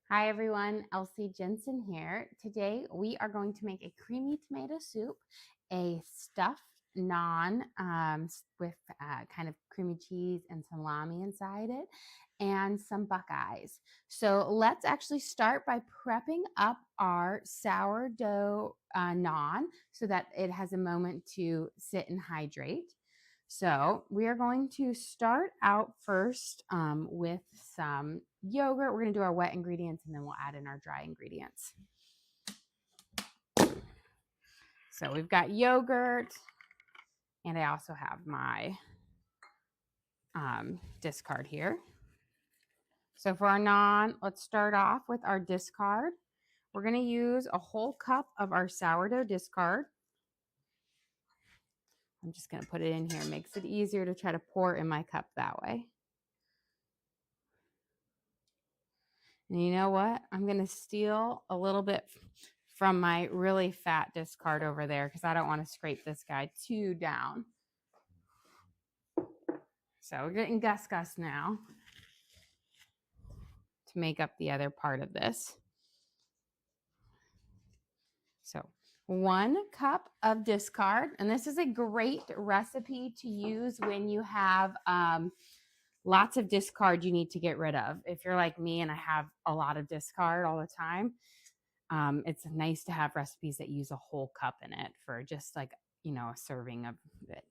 Hi everyone, Elsie Jensen here. Today we are going to make a creamy tomato soup, a stuffed naan with kind of creamy cheese and salami inside it, and some Buckeyes. So let's actually start by prepping up our sourdough naan so that it has a moment to sit and hydrate. So we are going to start out first with some yogurt. We're going to do our wet ingredients and then we'll add in our dry ingredients. So we've got yogurt, and I also have my discard here. So for our naan, let's start off with our discard. We're going to use a whole cup of our sourdough discard. I'm just going to put it in here. It makes it easier to try to pour in my cup that way. And you know what? I'm going to steal a little bit from my really fat discard over there because I don't want to scrape this guy too down. So we're getting Gus now to make up the other part of this. So 1 cup of discard. And this is a great recipe to use when you have lots of discard you need to get rid of. If you're like me and I have a lot of discard all the time, it's nice to have recipes that use a whole cup in it for just like, a serving of it.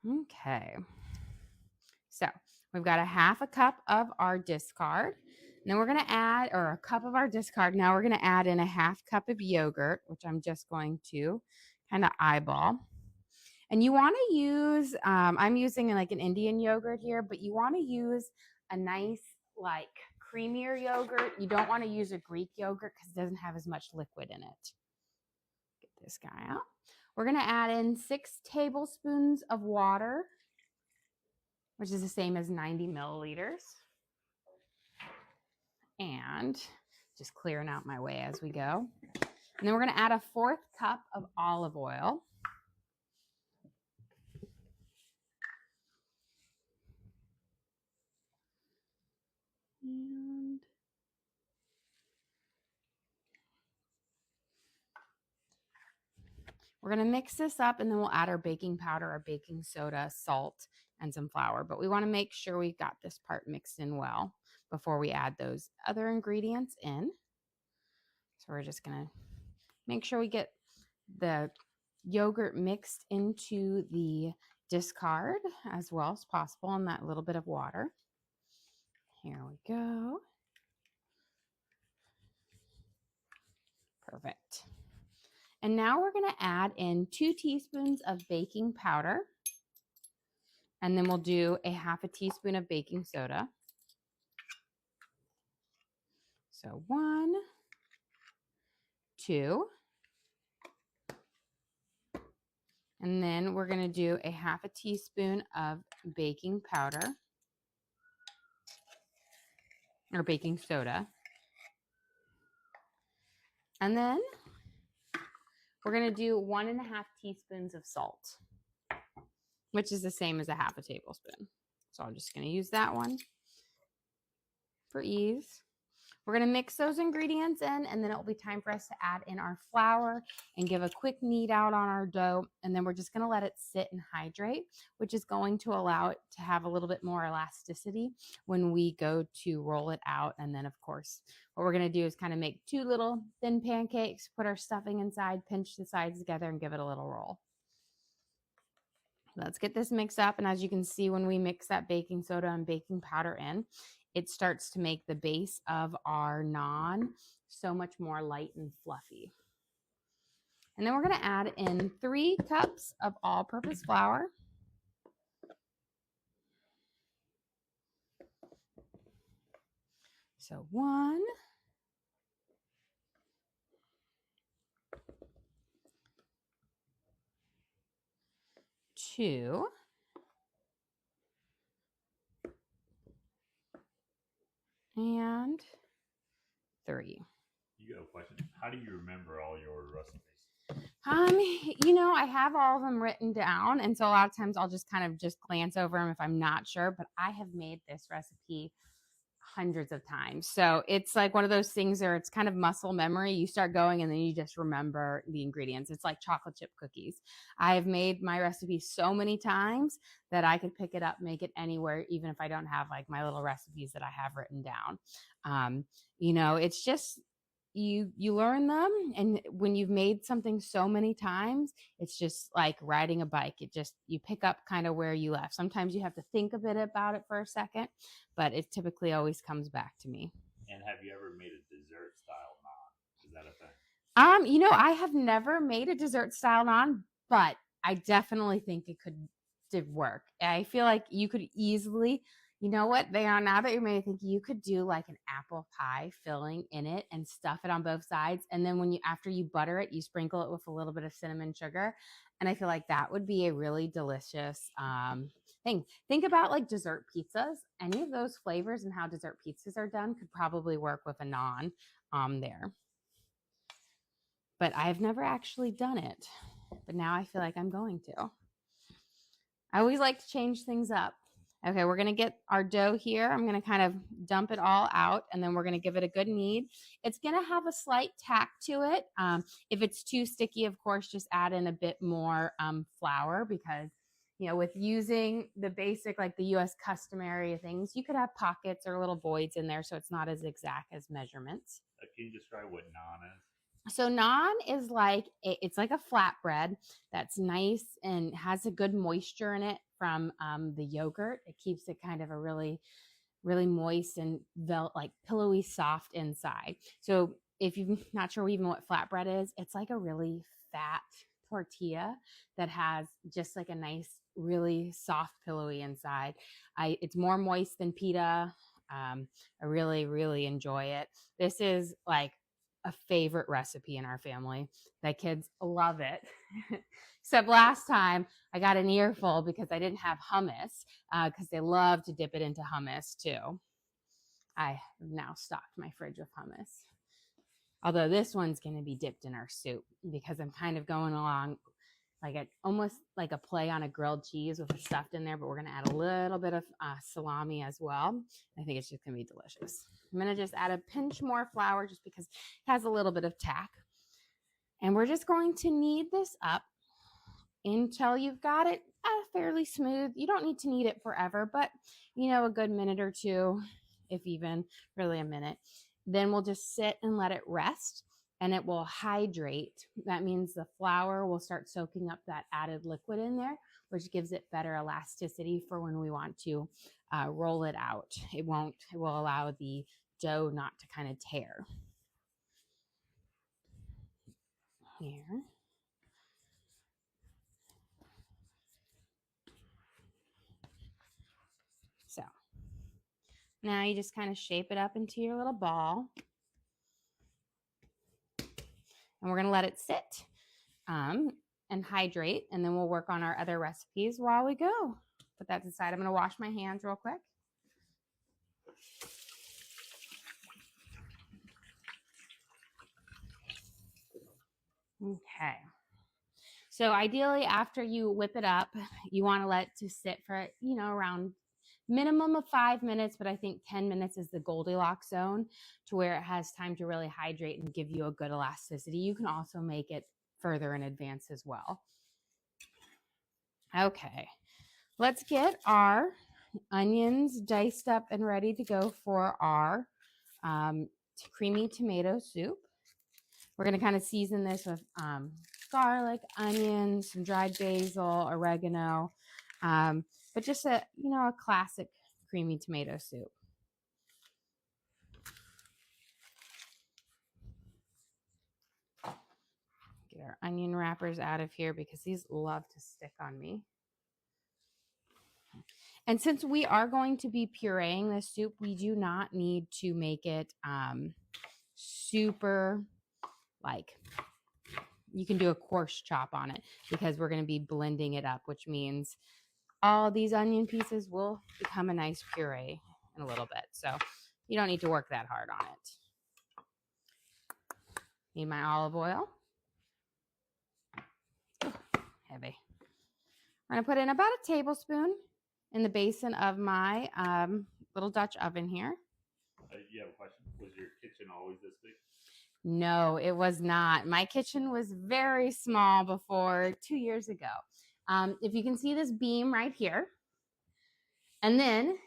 Okay. So we've got a half a cup of our discard. And then we're going to add, or a cup of our discard. Now we're going to add in a half cup of yogurt, which I'm just going to kind of eyeball. And you want to use, I'm using like an Indian yogurt here, but you want to use a nice like creamier yogurt. You don't want to use a Greek yogurt because it doesn't have as much liquid in it. Get this guy out. We're going to add in 6 tablespoons of water, which is the same as 90 milliliters. And just clearing out my way as we go. And then we're going to add a 4th cup of olive oil. And we're going to mix this up, and then we'll add our baking powder, our baking soda, salt, and some flour. But we want to make sure we've got this part mixed in well before we add those other ingredients in. So we're just going to make sure we get the yogurt mixed into the discard as well as possible in that little bit of water. Here we go. Perfect. And now we're going to add in 2 teaspoons of baking powder. And then we'll do a half a teaspoon of baking soda. So 1, 2. And then we're going to do a half a teaspoon of baking powder or baking soda. And then we're going to do 1.5 teaspoons of salt, which is the same as a half a tablespoon. So I'm just going to use that one for ease. We're going to mix those ingredients in, and then it will be time for us to add in our flour and give a quick knead out on our dough. And then we're just going to let it sit and hydrate, which is going to allow it to have a little bit more elasticity when we go to roll it out. And then, of course, what we're going to do is kind of make 2 little thin pancakes, put our stuffing inside, pinch the sides together, and give it a little roll. Let's get this mixed up. And as you can see, when we mix that baking soda and baking powder in, it starts to make the base of our naan so much more light and fluffy. And then we're going to add in 3 cups of all-purpose flour. So 1, 2, and 3. You got a question? How do you remember all your recipes? I have all of them written down, and so a lot of times I'll just kind of glance over them if I'm not sure, but I have made this recipe hundreds of times. So it's like one of those things where it's kind of muscle memory. You start going and then you just remember the ingredients. It's like chocolate chip cookies. I've made my recipe so many times that I could pick it up, make it anywhere, even if I don't have like my little recipes that I have written down. It's just you learn them, and when you've made something so many times, it's just like riding a bike. You pick up kind of where you left. Sometimes you have to think a bit about it for a second, but it typically always comes back to me. And have you ever made a dessert style naan? Is that a thing? I have never made a dessert style naan, but I definitely think it did work. I feel like you could easily, you know what they are now that you're made, I think you could do like an apple pie filling in it and stuff it on both sides. And then after you butter it, you sprinkle it with a little bit of cinnamon sugar. And I feel like that would be a really delicious thing. Think about like dessert pizzas. Any of those flavors and how dessert pizzas are done could probably work with a naan there. But I've never actually done it. But now I feel like I'm going to. I always like to change things up. Okay, we're going to get our dough here. I'm going to kind of dump it all out, and then we're going to give it a good knead. It's going to have a slight tack to it. If it's too sticky, of course, just add in a bit more flour, because, with using the basic, like the U.S. customary things, you could have pockets or little voids in there, so it's not as exact as measurements. Can you describe what naan is? So naan is it's like a flatbread that's nice and has a good moisture in it from the yogurt. It keeps it kind of a really, really moist and like pillowy soft inside. So if you're not sure even what flatbread is, it's like a really fat tortilla that has just like a nice, really soft, pillowy inside. It's more moist than pita. I really, really enjoy it. This is like a favorite recipe in our family. The kids love it. Except last time I got an earful because I didn't have hummus, because they love to dip it into hummus too. I have now stocked my fridge with hummus. Although this one's going to be dipped in our soup, because I'm kind of going along like almost like a play on a grilled cheese with it stuffed in there, but we're going to add a little bit of salami as well. I think it's just going to be delicious. I'm going to just add a pinch more flour just because it has a little bit of tack. And we're just going to knead this up until you've got it fairly smooth. You don't need to knead it forever, but a good minute or two, if even really a minute. Then we'll just sit and let it rest, and it will hydrate. That means the flour will start soaking up that added liquid in there, which gives it better elasticity for when we want to roll it out. It will allow the dough not to kind of tear. Here. So now you just kind of shape it up into your little ball. And we're going to let it sit and hydrate, and then we'll work on our other recipes while we go. Put that aside. I'm going to wash my hands real quick. Okay. So ideally, after you whip it up, you want to let it to sit for, around minimum of 5 minutes, but I think 10 minutes is the Goldilocks zone to where it has time to really hydrate and give you a good elasticity. You can also make it further in advance as well. Okay, let's get our onions diced up and ready to go for our creamy tomato soup. We're going to kind of season this with garlic, onions, some dried basil, oregano, but just a classic creamy tomato soup. Get our onion wrappers out of here because these love to stick on me. And since we are going to be pureeing this soup, we do not need to make it super you can do a coarse chop on it because we're going to be blending it up, which means all these onion pieces will become a nice puree in a little bit. So you don't need to work that hard on it. Need my olive oil. Heavy. I'm going to put in about a tablespoon in the basin of my little Dutch oven here. You have a question? Was your kitchen always this big? No, it was not. My kitchen was very small before 2 years ago. If you can see this beam right here, and then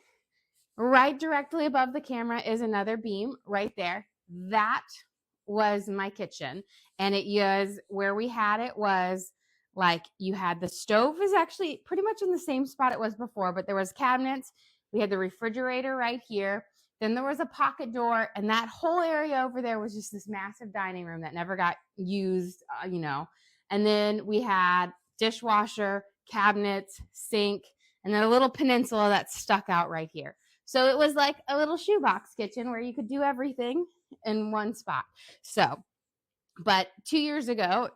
right directly above the camera is another beam right there. That was my kitchen. And it was where we had it was like you had the stove is actually pretty much in the same spot it was before, but there was cabinets. We had the refrigerator right here. Then there was a pocket door, and that whole area over there was just this massive dining room that never got used, And then we had dishwasher, cabinets, sink, and then a little peninsula that stuck out right here. So it was like a little shoebox kitchen where you could do everything in one spot. So, but 2 years ago,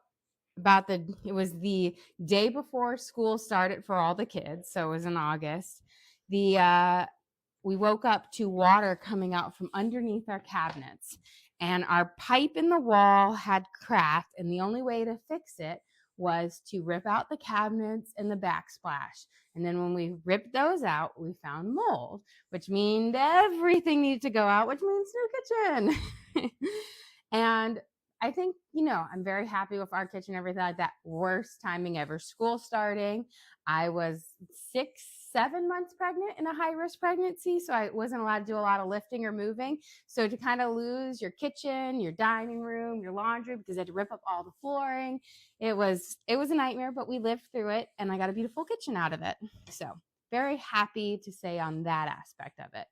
it was the day before school started for all the kids. So it was in August. We woke up to water coming out from underneath our cabinets, and our pipe in the wall had cracked, and the only way to fix it was to rip out the cabinets and the backsplash. And then when we ripped those out, we found mold, which means everything needed to go out, which means new kitchen. And I think, I'm very happy with our kitchen, everything like that. Worst timing ever. School starting. I was 7 months pregnant in a high-risk pregnancy, so I wasn't allowed to do a lot of lifting or moving. So to kind of lose your kitchen, your dining room, your laundry, because I had to rip up all the flooring, it was a nightmare, but we lived through it, and I got a beautiful kitchen out of it. So very happy to say on that aspect of it.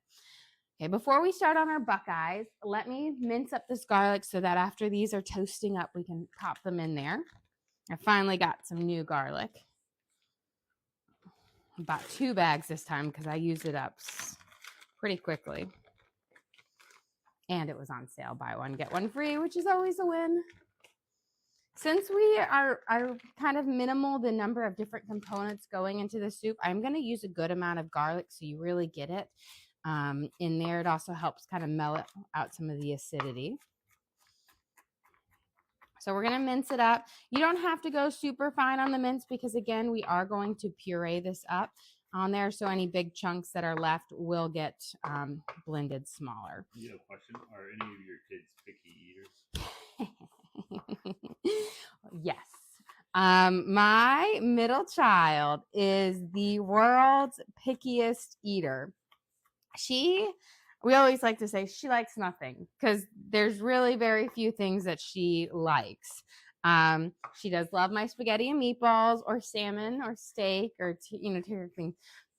Okay, before we start on our Buckeyes, let me mince up this garlic so that after these are toasting up, we can pop them in there. I finally got some new garlic. I bought 2 bags this time because I used it up pretty quickly. And it was on sale, buy one, get one free, which is always a win. Since we are kind of minimal the number of different components going into the soup, I'm going to use a good amount of garlic so you really get it in there. It also helps kind of mellow out some of the acidity. So we're going to mince it up. You don't have to go super fine on the mince because, again, we are going to puree this up on there. So any big chunks that are left will get blended smaller. You have a question? Are any of your kids picky eaters? Yes. My middle child is the world's pickiest eater. We always like to say she likes nothing because there's really very few things that she likes. She does love my spaghetti and meatballs or salmon or steak or, things.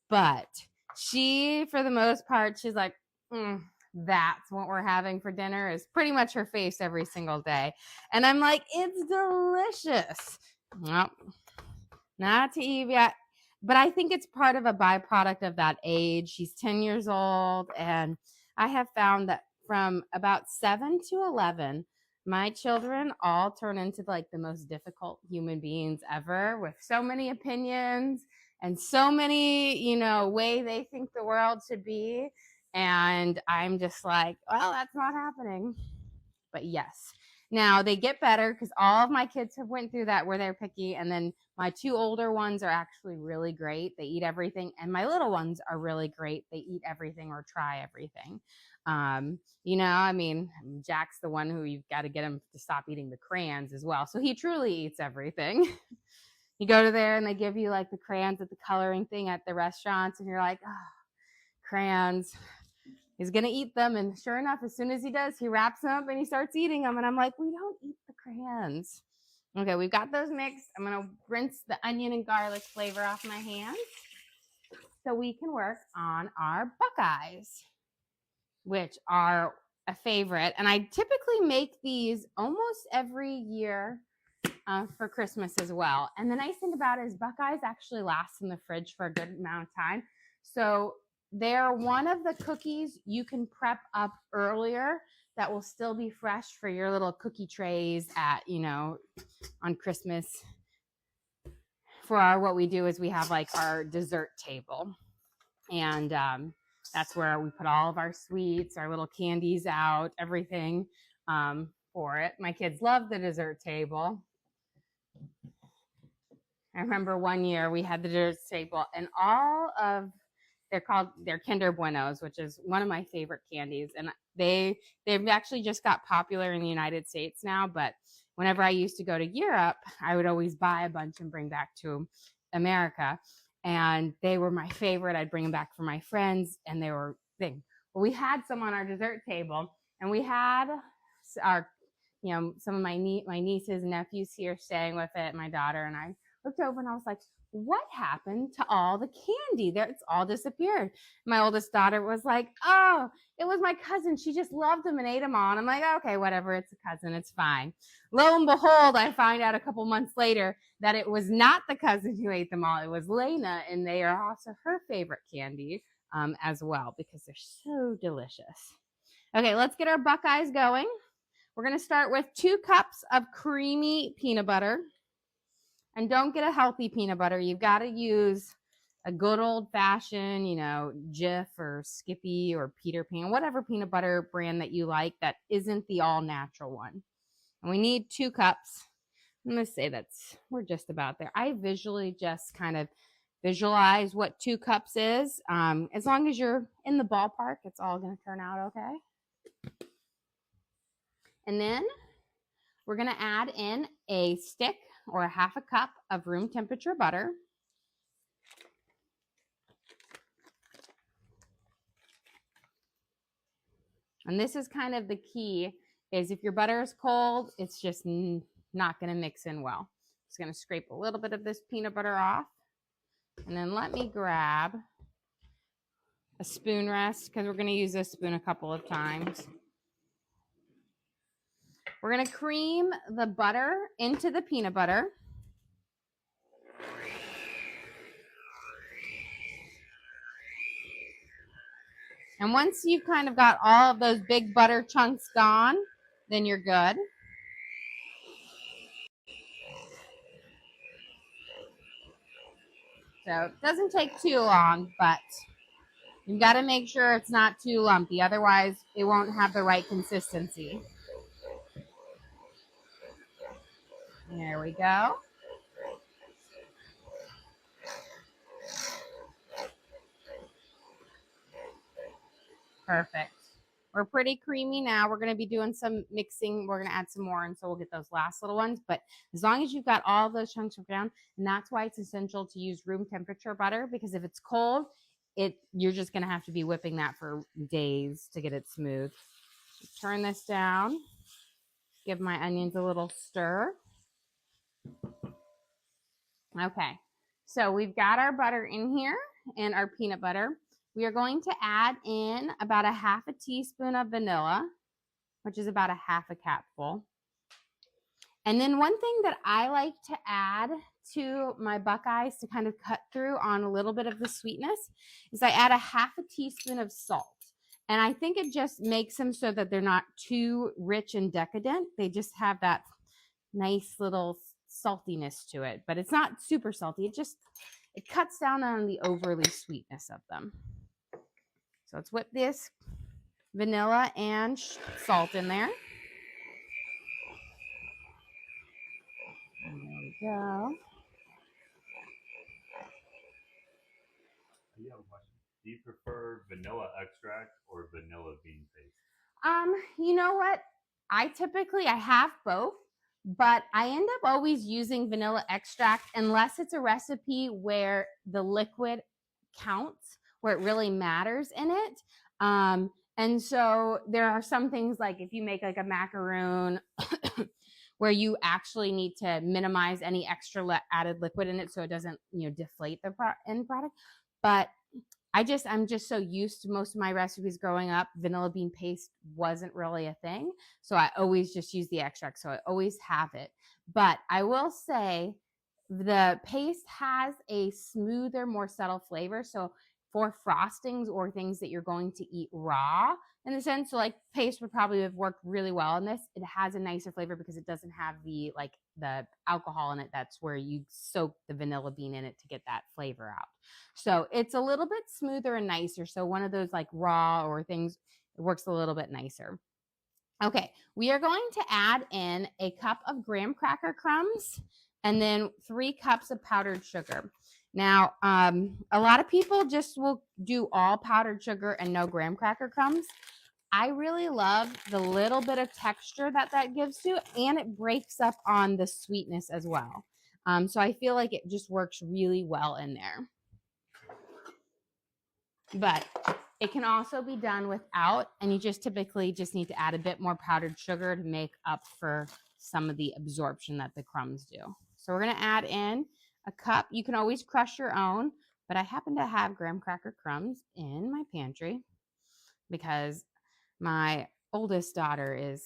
But she, for the most part, she's like, that's what we're having for dinner is pretty much her face every single day. And I'm like, it's delicious. Well, not to eat yet. But I think it's part of a byproduct of that age. She's 10 years old. And I have found that from about 7 to 11, my children all turn into like the most difficult human beings ever with so many opinions and so many, way they think the world should be. And I'm just like, well, that's not happening. But yes. Now they get better because all of my kids have went through that where they're picky. And then my 2 older ones are actually really great. They eat everything. And my little ones are really great. They eat everything or try everything. Jack's the one who you've got to get him to stop eating the crayons as well. So he truly eats everything. You go to there and they give you like the crayons at the coloring thing at the restaurants. And you're like, oh, crayons. He's going to eat them. And sure enough, as soon as he does, he wraps them up and he starts eating them. And I'm like, we don't eat the crayons. Okay, we've got those mixed. I'm going to rinse the onion and garlic flavor off my hands so we can work on our Buckeyes, which are a favorite. And I typically make these almost every year for Christmas as well. And the nice thing about it is Buckeyes actually last in the fridge for a good amount of time. So they're one of the cookies you can prep up earlier that will still be fresh for your little cookie trays at, on Christmas. For what we do is we have like our dessert table. And that's where we put all of our sweets, our little candies out, everything for it. My kids love the dessert table. I remember one year we had the dessert table and all of they're Kinder Buenos, which is one of my favorite candies. And they've actually just got popular in the United States now. But whenever I used to go to Europe, I would always buy a bunch and bring back to America. And they were my favorite. I'd bring them back for my friends, and they were thing. Well, we had some on our dessert table, and we had our, some of my nieces and nephews here staying with it, my daughter, and I looked over and I was like, what happened to all the candy? It's all disappeared. My oldest daughter was like, oh, it was my cousin. She just loved them and ate them all. And I'm like, okay, whatever. It's a cousin. It's fine. Lo and behold, I find out a couple months later that it was not the cousin who ate them all. It was Lena, and they are also her favorite candy as well because they're so delicious. Okay, let's get our Buckeyes going. We're going to start with 2 cups of creamy peanut butter. And don't get a healthy peanut butter. You've got to use a good old-fashioned, Jif or Skippy or Peter Pan, whatever peanut butter brand that you like that isn't the all-natural one. And we need 2 cups. I'm going to say we're just about there. I visually just kind of visualize what 2 cups is. As long as you're in the ballpark, it's all going to turn out okay. And then we're going to add in a stick or a half a cup of room temperature butter. And this is kind of the key, is if your butter is cold, it's just not going to mix in well. Just going to scrape a little bit of this peanut butter off. And then let me grab a spoon rest, because we're going to use this spoon a couple of times. We're going to cream the butter into the peanut butter. And once you've kind of got all of those big butter chunks gone, then you're good. So it doesn't take too long, but you've got to make sure it's not too lumpy. Otherwise, it won't have the right consistency. There we go. Perfect. We're pretty creamy now. We're going to be doing some mixing. We're going to add some more, and so we'll get those last little ones. But as long as you've got all those chunks down, and that's why it's essential to use room temperature butter, because if it's cold, you're just going to have to be whipping that for days to get it smooth. Turn this down. Give my onions a little stir. Okay, so we've got our butter in here and our peanut butter. We are going to add in about a half a teaspoon of vanilla, which is about a half a capful. And then one thing that I like to add to my Buckeyes to kind of cut through on a little bit of the sweetness is I add a half a teaspoon of salt. And I think it just makes them so that they're not too rich and decadent. They just have that nice little saltiness to it, but it's not super salty. It cuts down on the overly sweetness of them. So let's whip this vanilla and salt in there. And there we go. You have a question. Do you prefer vanilla extract or vanilla bean paste? You know what? I have both, but I end up always using vanilla extract unless it's a recipe where the liquid counts, where it really matters in it. And so there are some things, like if you make like a macaroon where you actually need to minimize any extra added liquid in it so it doesn't, deflate the end product. But I'm just so used to most of my recipes growing up, vanilla bean paste wasn't really a thing. So I always just use the extract. So I always have it. But I will say the paste has a smoother, more subtle flavor. So for frostings or things that you're going to eat raw, in a sense, so like paste would probably have worked really well in this. It has a nicer flavor because it doesn't have the alcohol in it. That's where you soak the vanilla bean in it to get that flavor out. So it's a little bit smoother and nicer. So one of those like raw or things, it works a little bit nicer. Okay, we are going to add in a cup of graham cracker crumbs and then 3 cups of powdered sugar. Now, a lot of people just will do all powdered sugar and no graham cracker crumbs. I really love the little bit of texture that gives to it, and it breaks up on the sweetness as well. So I feel like it just works really well in there. But it can also be done without, and you just typically just need to add a bit more powdered sugar to make up for some of the absorption that the crumbs do. So we're going to add in a cup. You can always crush your own, but I happen to have graham cracker crumbs in my pantry because my oldest daughter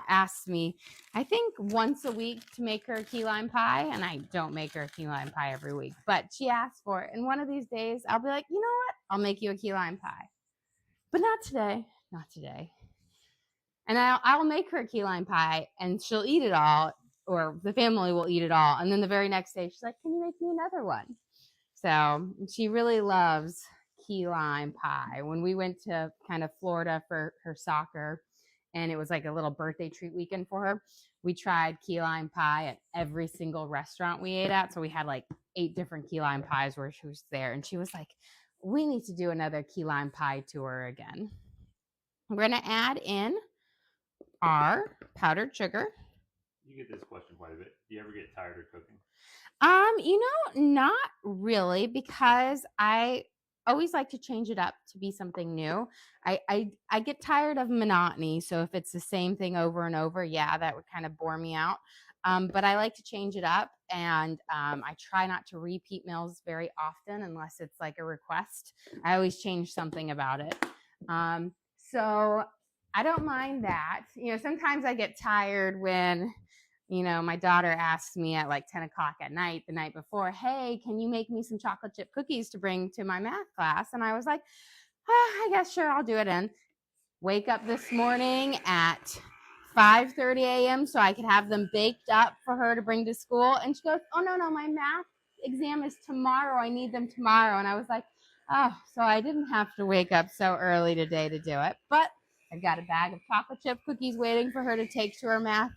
asks me, I think once a week to make her a key lime pie, and I don't make her a key lime pie every week, but she asks for it. And one of these days I'll be like, you know what? I'll make you a key lime pie, but not today, not today. And I'll make her a key lime pie and she'll eat it all, or the family will eat it all. And then the very next day she's like, can you make me another one? So she really loves key lime pie. When we went to kind of Florida for her soccer, and it was like a little birthday treat weekend for her, we tried key lime pie at every single restaurant we ate at. So we had like 8 different key lime pies where she was there. And she was like, we need to do another key lime pie tour again. We're going to add in our powdered sugar. You get this question quite a bit. Do you ever get tired of cooking? Not really, because I always like to change it up to be something new. I get tired of monotony. So if it's the same thing over and over, yeah, that would kind of bore me out. But I like to change it up, and I try not to repeat meals very often unless it's like a request. I always change something about it. So I don't mind that. Sometimes I get tired when my daughter asks me at like 10 o'clock at night, the night before, hey, can you make me some chocolate chip cookies to bring to my math class? And I was like, I guess sure, I'll do it. And wake up this morning at 5:30 a.m. so I could have them baked up for her to bring to school. And she goes, oh, no, my math exam is tomorrow. I need them tomorrow. And I was like, oh, so I didn't have to wake up so early today to do it. But I've got a bag of chocolate chip cookies waiting for her to take to her math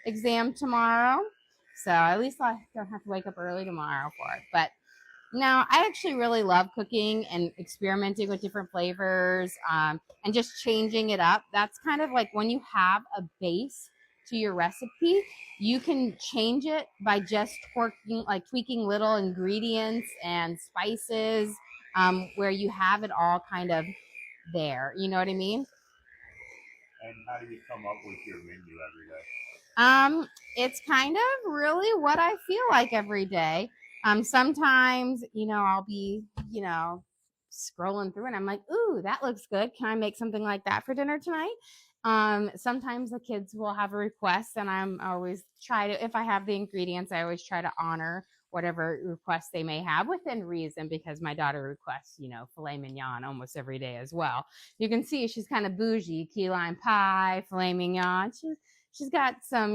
exam tomorrow, so at least I don't have to wake up early tomorrow for it. But no, I actually really love cooking and experimenting with different flavors, and just changing it up. That's kind of like when you have a base to your recipe, you can change it by just tweaking little ingredients and spices, where you have it all kind of there. You know what I mean? And how do you come up with your menu every day? It's kind of really what I feel like every day. Sometimes, I'll be, scrolling through and I'm like, ooh, that looks good. Can I make something like that for dinner tonight? Sometimes the kids will have a request, and I'm always if I have the ingredients, I always try to honor whatever requests they may have within reason, because my daughter requests, filet mignon almost every day as well. You can see she's kind of bougie, key lime pie, filet mignon. She's got some,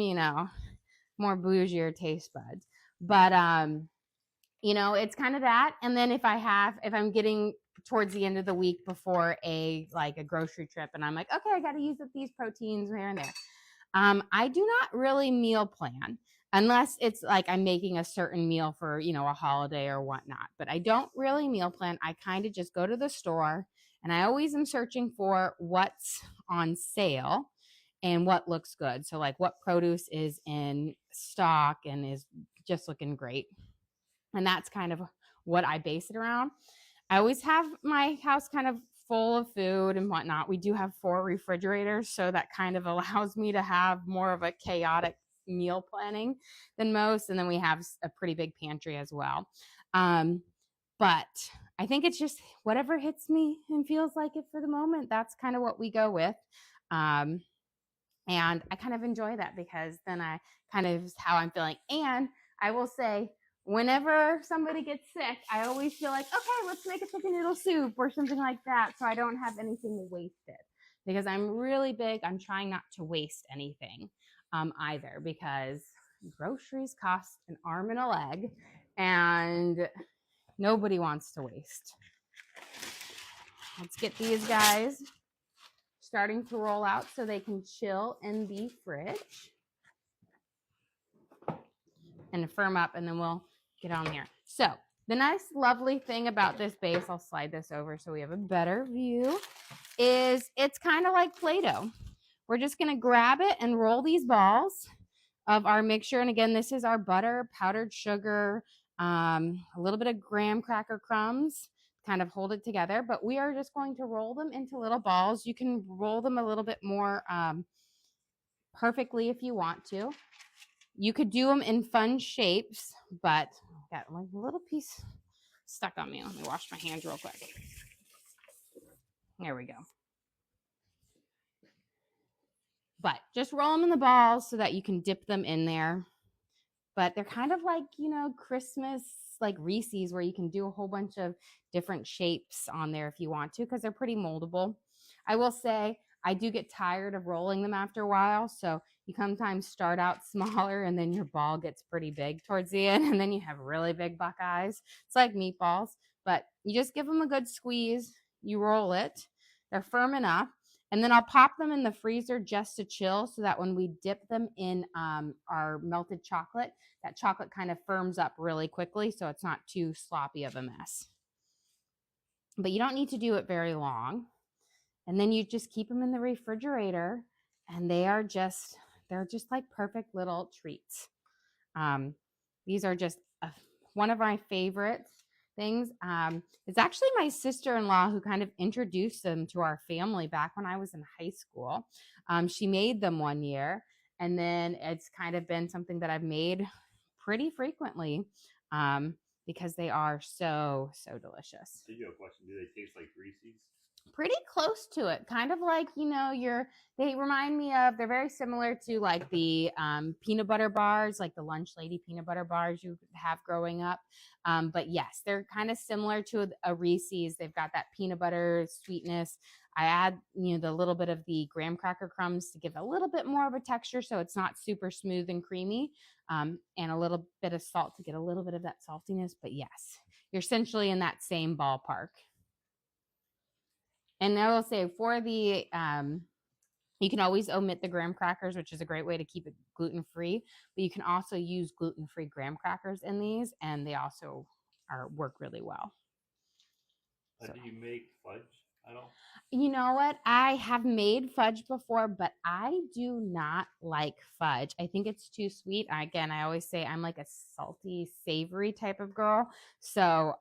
more bougier taste buds. But it's kind of that. And then if I'm getting towards the end of the week before a grocery trip, and I'm like, okay, I got to use up these proteins here and there. I do not really meal plan unless it's like I'm making a certain meal for, a holiday or whatnot. But I don't really meal plan. I kind of just go to the store, and I always am searching for what's on sale and what looks good. So like what produce is in stock and is just looking great. And that's kind of what I base it around. I always have my house kind of full of food and whatnot. We do have 4 refrigerators, so that kind of allows me to have more of a chaotic meal planning than most. And then we have a pretty big pantry as well. But I think it's just whatever hits me and feels like it for the moment. That's kind of what we go with. And I kind of enjoy that, because then I kind of is how I'm feeling. And I will say, whenever somebody gets sick, I always feel like, okay, let's make a chicken noodle soup or something like that, so I don't have anything wasted. Because I'm really big on trying not to waste anything either, because groceries cost an arm and a leg, and nobody wants to waste. Let's get these guys starting to roll out so they can chill in the fridge and firm up, and then we'll get on there. So The nice, lovely thing about this base, I'll slide this over so we have a better view, is it's kind of like Play-Doh. We're just going to grab it and roll these balls of our mixture. And again, this is our butter, powdered sugar, a little bit of graham cracker crumbs, kind of hold it together. But we are just going to roll them into little balls. You can roll them a little bit more perfectly if you want to. You could do them in fun shapes, but I got like a little piece stuck on me. Let me wash my hands real quick. There we go. But just roll them in the balls so that you can dip them in there. But they're kind of like, you know, Christmas, like Reese's, where you can do a whole bunch of different shapes on there if you want to, because they're pretty moldable. I will say I do get tired of rolling them after a while. So you sometimes start out smaller and then your ball gets pretty big towards the end. And then you have really big Buckeyes. It's like meatballs, but you just give them a good squeeze. You roll it. They're firm enough. And then I'll pop them in the freezer just to chill so that when we dip them in our melted chocolate, that chocolate kind of firms up really quickly so it's not too sloppy of a mess. But you don't need to do it very long. And then you just keep them in the refrigerator and they're just like perfect little treats. These are just one of my favorites things. It's actually my sister-in-law who kind of introduced them to our family back when I was in high school. She made them one year, and then it's kind of been something that I've made pretty frequently because they are so delicious. Did you have a question? Do they taste like Reese's? Pretty close to it, kind of like, you know, they remind me of, they're very similar to like the peanut butter bars, like the Lunch Lady peanut butter bars you have growing up. But yes, they're kind of similar to a Reese's. They've got that peanut butter sweetness. I add, you know, the little bit of the graham cracker crumbs to give a little bit more of a texture so it's not super smooth and creamy, and a little bit of salt to get a little bit of that saltiness. But yes, you're essentially in that same ballpark. And I will say for the, you can always omit the graham crackers, which is a great way to keep it gluten-free. But you can also use gluten-free graham crackers in these, and they also work really well. So. Do you make fudge at all? You know what? I have made fudge before, but I do not like fudge. I think it's too sweet. Again, I always say I'm like a salty, savory type of girl. So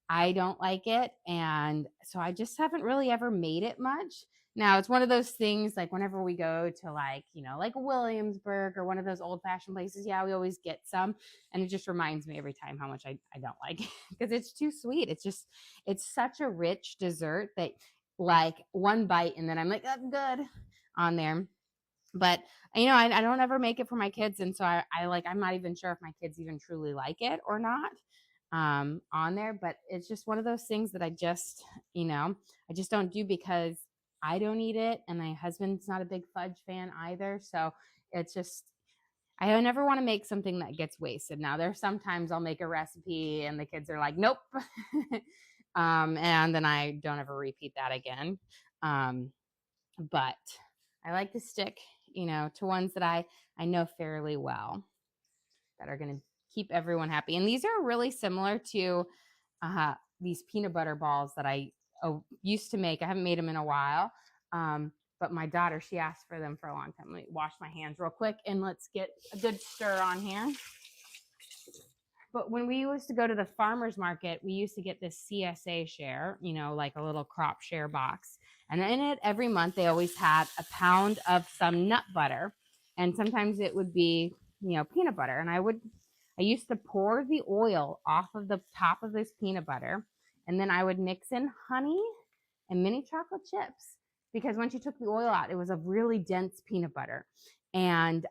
I don't like it. And so I just haven't really ever made it much. Now, it's one of those things like whenever we go to like, you know, like Williamsburg or one of those old fashioned places, yeah, we always get some. And it just reminds me every time how much I don't like it because it's too sweet. It's such a rich dessert that like one bite and then I'm like, oh, good on there. But, you know, I don't ever make it for my kids. And so I'm not even sure if my kids even truly like it or not on there. But it's just one of those things that I just don't do because I don't eat it. And my husband's not a big fudge fan either. So it's just, I never want to make something that gets wasted. Now, there's sometimes I'll make a recipe and the kids are like, nope. And then I don't ever repeat that again. But I like to stick, you know, to ones that I know fairly well that are going to keep everyone happy. And these are really similar to these peanut butter balls that I used to make. I haven't made them in a while. But my daughter, she asked for them for a long time. Let me wash my hands real quick and let's get a good stir on here. But when we used to go to the farmer's market, we used to get this CSA share, you know, like a little crop share box. And in it, every month, they always had a pound of some nut butter. And sometimes it would be, you know, peanut butter. And I used to pour the oil off of the top of this peanut butter. And then I would mix in honey and mini chocolate chips. Because once you took the oil out, it was a really dense peanut butter. And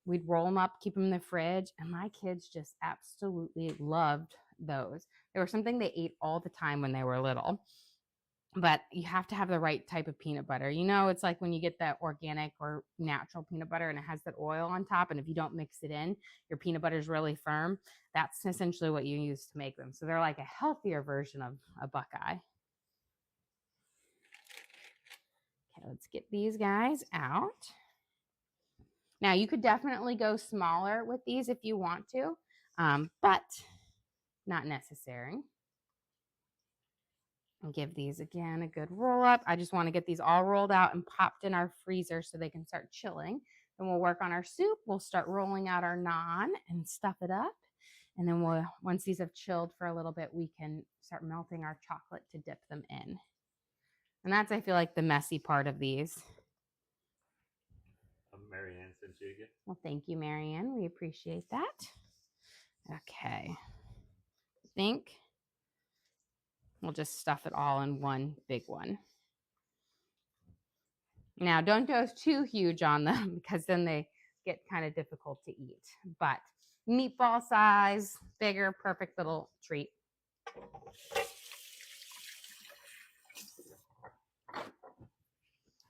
we'd roll them up, keep them in the fridge. And my kids just absolutely loved those. They were something they ate all the time when they were little. But you have to have the right type of peanut butter. You know, it's like when you get that organic or natural peanut butter and it has that oil on top. And if you don't mix it in, your peanut butter is really firm. That's essentially what you use to make them. So they're like a healthier version of a Buckeye. Okay, let's get these guys out. Now, you could definitely go smaller with these if you want to, but not necessary. And give these again a good roll up. I just want to get these all rolled out and popped in our freezer so they can start chilling. Then we'll work on our soup. We'll start rolling out our naan and stuff it up. And then once these have chilled for a little bit, we can start melting our chocolate to dip them in. And that's, I feel like, the messy part of these. Marianne sent you again. Well, thank you, Marianne. We appreciate that. Okay. I think we'll just stuff it all in one big one. Now, don't go too huge on them because then they get kind of difficult to eat. But meatball size, bigger, perfect little treat.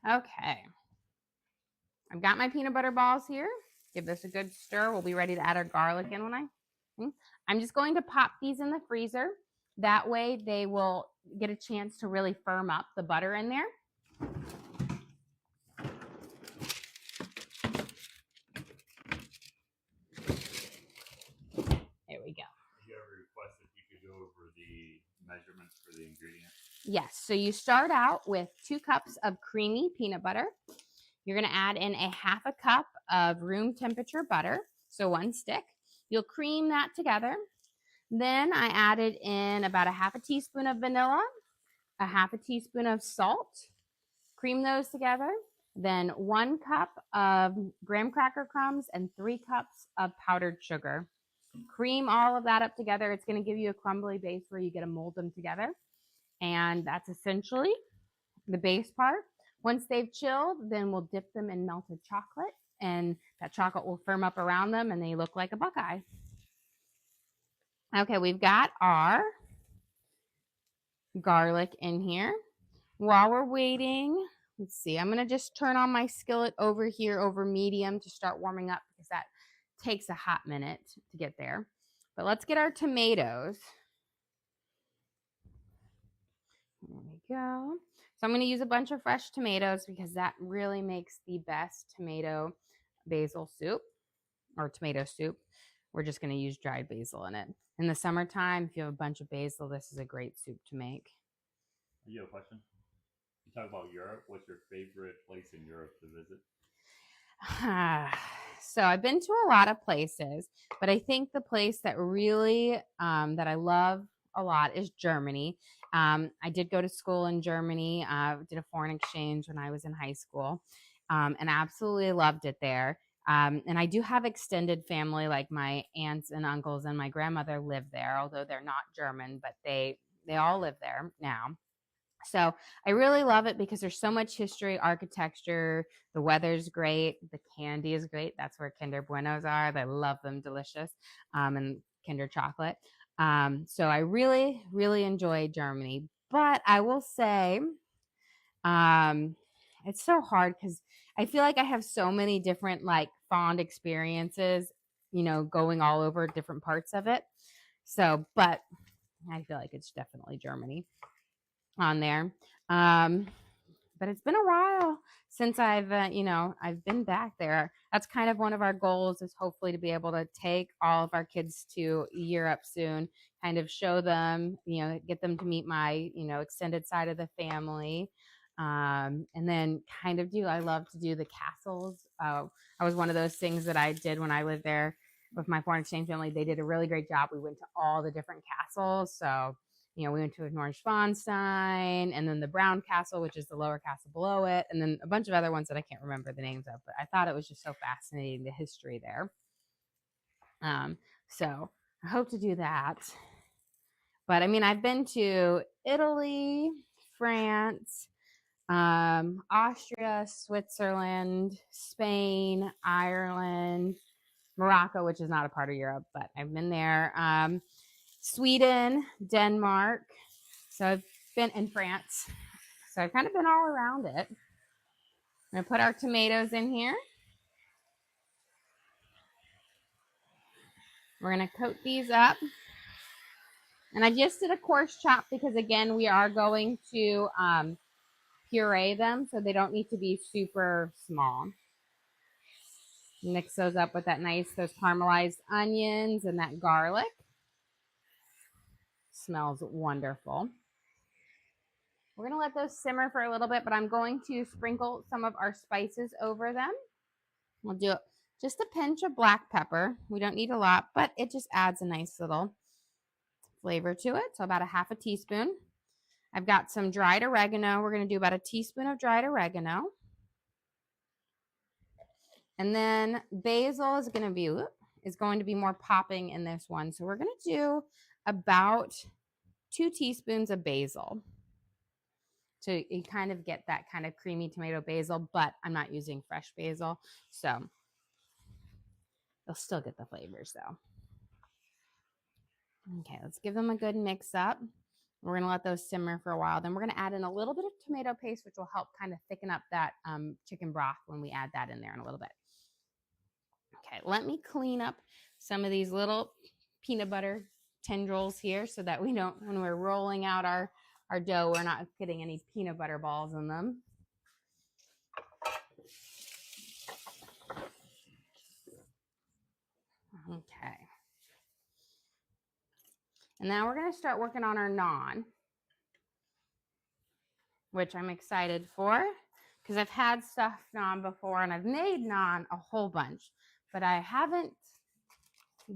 Okay. I've got my peanut butter balls here. Give this a good stir. We'll be ready to add our garlic in I'm just going to pop these in the freezer. That way they will get a chance to really firm up the butter in there. There we go. You ever requested you could go over the measurements for the ingredients? Yes. So you start out with 2 cups of creamy peanut butter. You're going to add in a ½ cup of room temperature butter, so 1 stick. You'll cream that together. Then I added in about a ½ teaspoon of vanilla, a ½ teaspoon of salt. Cream those together. Then 1 cup of graham cracker crumbs and 3 cups of powdered sugar. Cream all of that up together. It's going to give you a crumbly base where you get to mold them together. And that's essentially the base part. Once they've chilled, then we'll dip them in melted chocolate, and that chocolate will firm up around them and they look like a Buckeye. Okay, we've got our garlic in here. While we're waiting, let's see, I'm going to just turn on my skillet over here over medium to start warming up because that takes a hot minute to get there. But let's get our tomatoes. There we go. So I'm going to use a bunch of fresh tomatoes because that really makes the best tomato basil soup or tomato soup. We're just going to use dried basil in it. In the summertime, if you have a bunch of basil, this is a great soup to make. You have a question? You talk about Europe. What's your favorite place in Europe to visit? So I've been to a lot of places, but I think the place that really that I love a lot is Germany. I did go to school in Germany. Did a foreign exchange when I was in high school, and absolutely loved it there. And I do have extended family, like my aunts and uncles and my grandmother live there, although they're not German, but they all live there now. So I really love it because there's so much history, architecture, the weather's great, the candy is great. That's where Kinder Buenos are. I love them, delicious, and Kinder chocolate. So I really, really enjoy Germany. But I will say it's so hard because I feel like I have so many different like fond experiences, going all over different parts of it. So, but I feel like it's definitely Germany on there. But it's been a while since I've been back there. That's kind of one of our goals, is hopefully to be able to take all of our kids to Europe soon, kind of show them, get them to meet my, extended side of the family. And then I love to do the castles. I was one of those things that I did when I lived there with my foreign exchange family. They did a really great job. We went to all the different castles. So we went to Neuschwanstein, and then the Brown Castle, which is the lower castle below it, and then a bunch of other ones that I can't remember the names of, but I thought it was just so fascinating, the history there. So I hope to do that. But I mean, I've been to Italy, France, Austria, Switzerland, Spain, Ireland, Morocco, which is not a part of Europe, but I've been there. Sweden, Denmark. So I've been in France. So I've kind of been all around it. I'm going to put our tomatoes in here. We're going to coat these up. And I just did a coarse chop because, again, we are going to puree them, so they don't need to be super small. Mix those up with those caramelized onions and that garlic. Smells wonderful. We're going to let those simmer for a little bit, but I'm going to sprinkle some of our spices over them. We'll do just a pinch of black pepper. We don't need a lot, but it just adds a nice little flavor to it. So about a half a teaspoon. I've got some dried oregano. We're going to do about a teaspoon of dried oregano. And then basil is going to be more popping in this one. So we're going to do about 2 teaspoons of basil. So you kind of get that kind of creamy tomato basil, but I'm not using fresh basil. So you'll still get the flavors though. Okay, let's give them a good mix up. We're going to let those simmer for a while. Then we're going to add in a little bit of tomato paste, which will help kind of thicken up that chicken broth when we add that in there in a little bit. Okay, let me clean up some of these little peanut butter tendrils here so that we don't, when we're rolling out our dough, we're not getting any peanut butter balls in them. Okay. And now we're going to start working on our naan, which I'm excited for because I've had stuffed naan before and I've made naan a whole bunch, but I haven't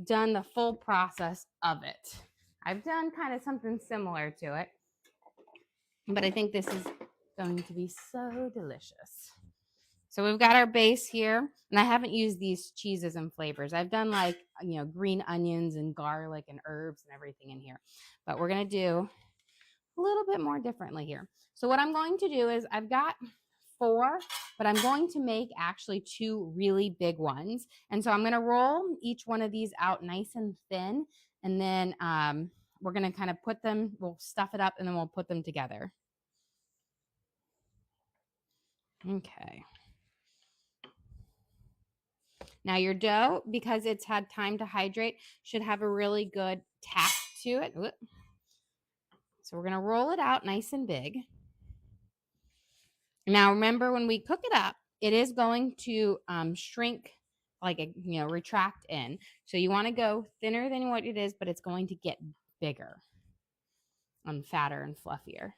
done the full process of it. I've done kind of something similar to it, but I think this is going to be so delicious. So we've got our base here, and I haven't used these cheeses and flavors. I've done like, green onions and garlic and herbs and everything in here, but we're going to do a little bit more differently here. So what I'm going to do is I've got 4, but I'm going to make actually 2 really big ones. And so I'm going to roll each one of these out nice and thin, and then we're going to kind of we'll stuff it up, and then we'll put them together. Okay. Now your dough, because it's had time to hydrate, should have a really good tap to it. So we're going to roll it out nice and big. Now remember, when we cook it up, it is going to shrink, retract in. So you want to go thinner than what it is, but it's going to get bigger and fatter and fluffier.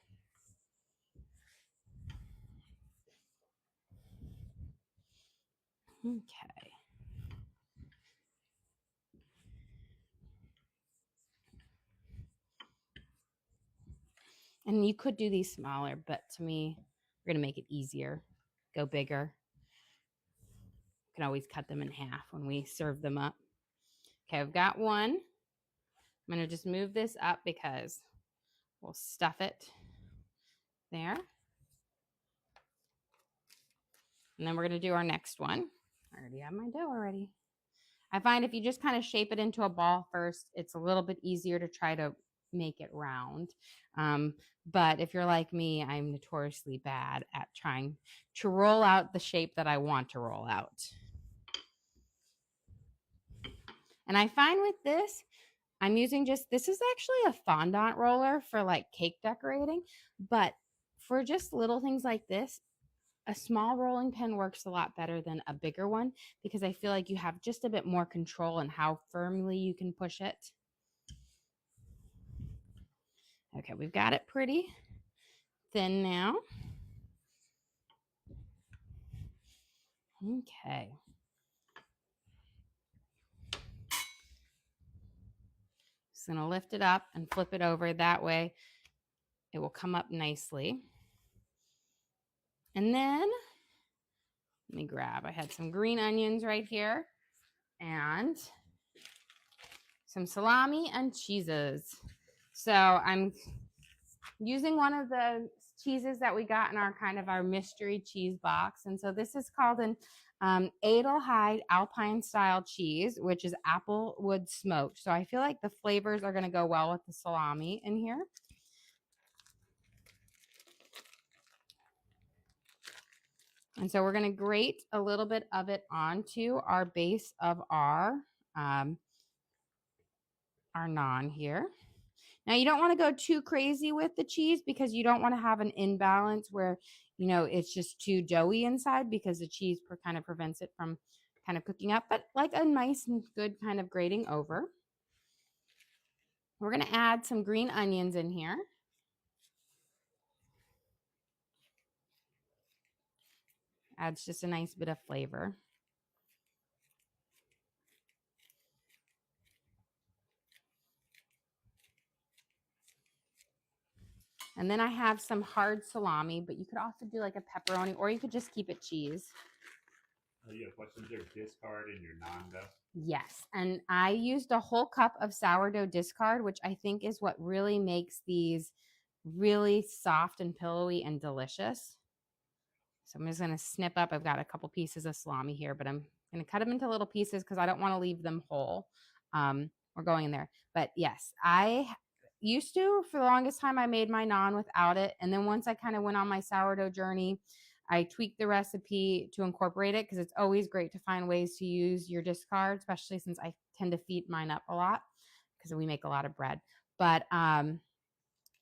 Okay. And you could do these smaller, but to me, we're going to make it easier. Go bigger. You can always cut them in half when we serve them up. Okay, I've got one. I'm going to just move this up because we'll stuff it there. And then we're going to do our next one. I already have my dough already. I find if you just kind of shape it into a ball first, it's a little bit easier to try to make it round. But if you're like me, I'm notoriously bad at trying to roll out the shape that I want to roll out. And I find with this, I'm using this is actually a fondant roller for like cake decorating, but for just little things like this, a small rolling pin works a lot better than a bigger one because I feel like you have just a bit more control in how firmly you can push it. Okay, we've got it pretty thin now. Okay. Just going to lift it up and flip it over. That way it will come up nicely. And then let me grab, I had some green onions right here and some salami and cheeses. So I'm using one of the cheeses that we got in our mystery cheese box. And so this is called an Edelheid Alpine style cheese, which is applewood smoked. So I feel like the flavors are going to go well with the salami in here. And so we're going to grate a little bit of it onto our base of our naan here. Now, you don't want to go too crazy with the cheese because you don't want to have an imbalance where, it's just too doughy inside because the cheese kind of prevents it from kind of cooking up, but like a nice and good kind of grating over. We're going to add some green onions in here. Adds just a nice bit of flavor. And then I have some hard salami, but you could also do like a pepperoni, or you could just keep it cheese. You have questions there? Discard in your naan dough? Yes. And I used a whole cup of sourdough discard, which I think is what really makes these really soft and pillowy and delicious. So I'm just going to snip up. I've got a couple pieces of salami here, but I'm going to cut them into little pieces because I don't want to leave them whole. We're going in there. But yes, I used to, for the longest time, I made my naan without it. And then once I kind of went on my sourdough journey, I tweaked the recipe to incorporate it because it's always great to find ways to use your discard, especially since I tend to feed mine up a lot because we make a lot of bread. But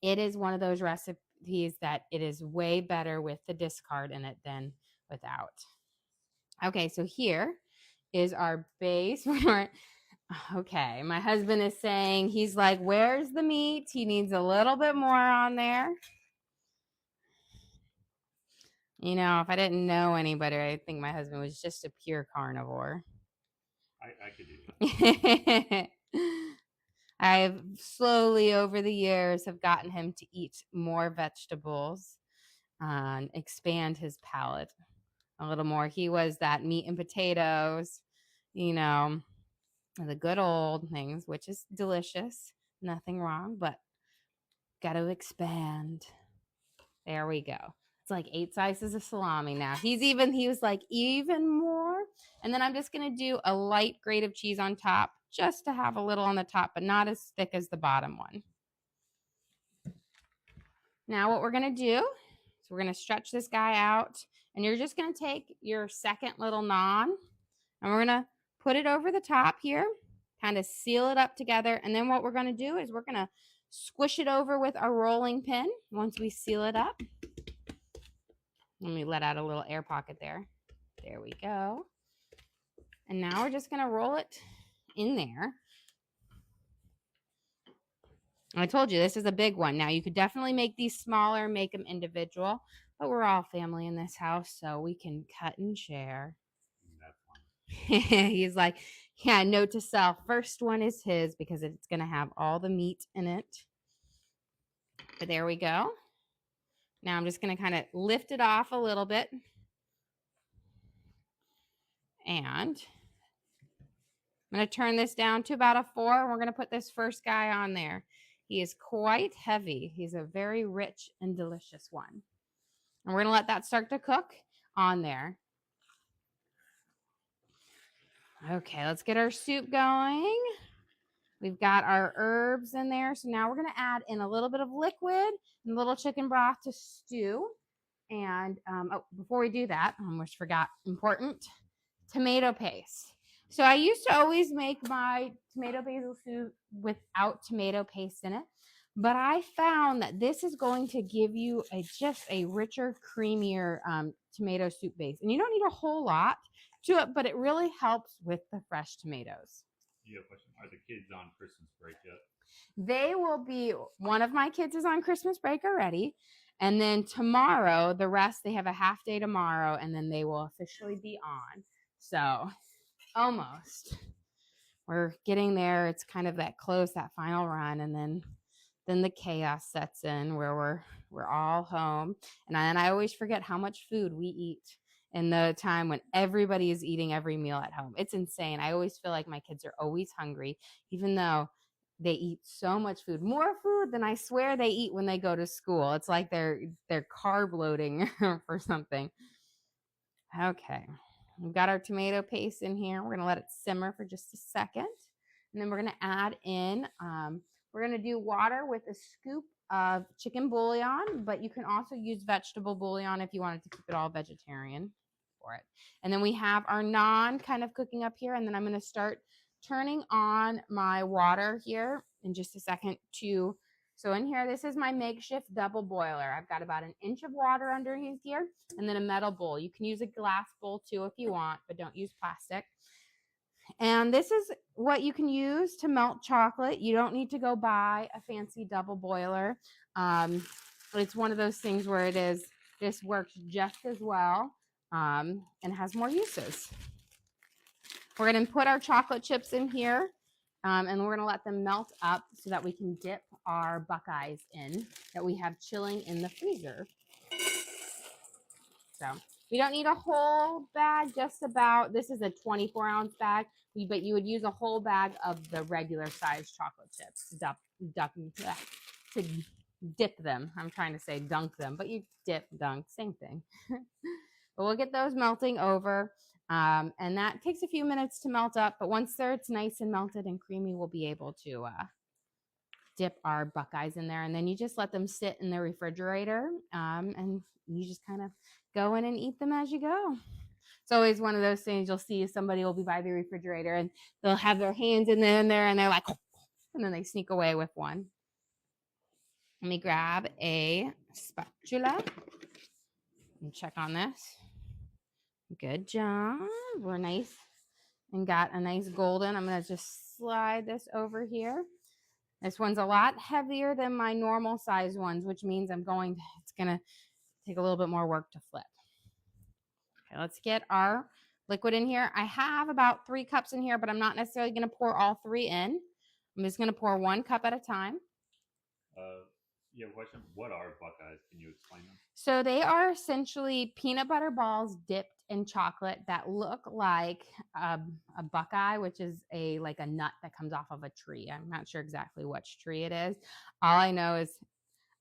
it is one of those recipes that it is way better with the discard in it than without. Okay, so here is our base. Okay, my husband is saying, he's like, where's the meat? He needs a little bit more on there. You know, if I didn't know anybody, I think my husband was just a pure carnivore. I could do that. I've slowly over the years have gotten him to eat more vegetables and expand his palate a little more. He was that meat and potatoes, you know, the good old things, which is delicious. Nothing wrong, but got to expand. There we go. It's like 8 slices of salami now. He was like, even more. And then I'm just going to do a light grate of cheese on top just to have a little on the top, but not as thick as the bottom one. Now what we're going to do is we're going to stretch this guy out, and you're just going to take your second little naan, and we're going to put it over the top here, kind of seal it up together. And then what we're going to do is we're going to squish it over with our rolling pin once we seal it up. Let me let out a little air pocket there. There we go. And now we're just going to roll it in there. I told you this is a big one. Now you could definitely make these smaller, make them individual, but we're all family in this house, so we can cut and share. He's like, yeah, note to self, first one is his because it's going to have all the meat in it. But there we go. Now I'm just going to kind of lift it off a little bit. And I'm going to turn this down to about a 4. We're going to put this first guy on there. He is quite heavy. He's a very rich and delicious one. And we're going to let that start to cook on there. Okay, let's get our soup going. We've got our herbs in there. So now we're going to add in a little bit of liquid and a little chicken broth to stew. And before we do that, I almost forgot, important, tomato paste. So I used to always make my tomato basil soup without tomato paste in it. But I found that this is going to give you just a richer, creamier tomato soup base. And you don't need a whole lot to it, but it really helps with the fresh tomatoes. You have a question? Are the kids on Christmas break yet? They will be, one of my kids is on Christmas break already. And then tomorrow, the rest, they have a half day tomorrow, and then they will officially be on. So almost. We're getting there. It's kind of that close, that final run. And then the chaos sets in where we're all home. And I always forget how much food we eat in the time when everybody is eating every meal at home. It's insane. I always feel like my kids are always hungry, even though they eat so much food, more food than I swear they eat when they go to school. It's like they're carb loading for something. Okay. We've got our tomato paste in here. We're going to let it simmer for just a second. And then we're going to add in, we're going to do water with a scoop of chicken bouillon, but you can also use vegetable bouillon if you wanted to keep it all vegetarian for it. And then we have our naan kind of cooking up here. And then I'm going to start turning on my water here in just a second too. So in here, this is my makeshift double boiler. I've got about 1 inch of water underneath here and then a metal bowl. You can use a glass bowl too if you want, but don't use plastic. And this is what you can use to melt chocolate. You don't need to go buy a fancy double boiler. It's one of those things where this works just as well and has more uses. We're going to put our chocolate chips in here and we're going to let them melt up so that we can dip our Buckeyes in that we have chilling in the freezer. So we don't need a whole bag, just about, this is a 24-ounce bag, but you would use a whole bag of the regular size chocolate chips to dip them. I'm trying to say dunk them, but you dip, dunk, same thing. But we'll get those melting over. And that takes a few minutes to melt up, but once it's nice and melted and creamy, we'll be able to dip our Buckeyes in there. And then you just let them sit in the refrigerator and you just kind of go in and eat them as you go. It's always one of those things you'll see somebody will be by the refrigerator and they'll have their hands in there and they're like, and then they sneak away with one. Let me grab a spatula and check on this. Good job. We're nice and got a nice golden. I'm going to just slide this over here. This one's a lot heavier than my normal size ones, which means it's going to take a little bit more work to flip. Okay, let's get our liquid in here. I have about 3 cups in here, but I'm not necessarily going to pour all 3 in. I'm just going to pour 1 cup at a time. You have a question? What are Buckeyes? Can you explain them? So they are essentially peanut butter balls dipped in chocolate that look like a Buckeye, which is like a nut that comes off of a tree. I'm not sure exactly which tree it is. All I know is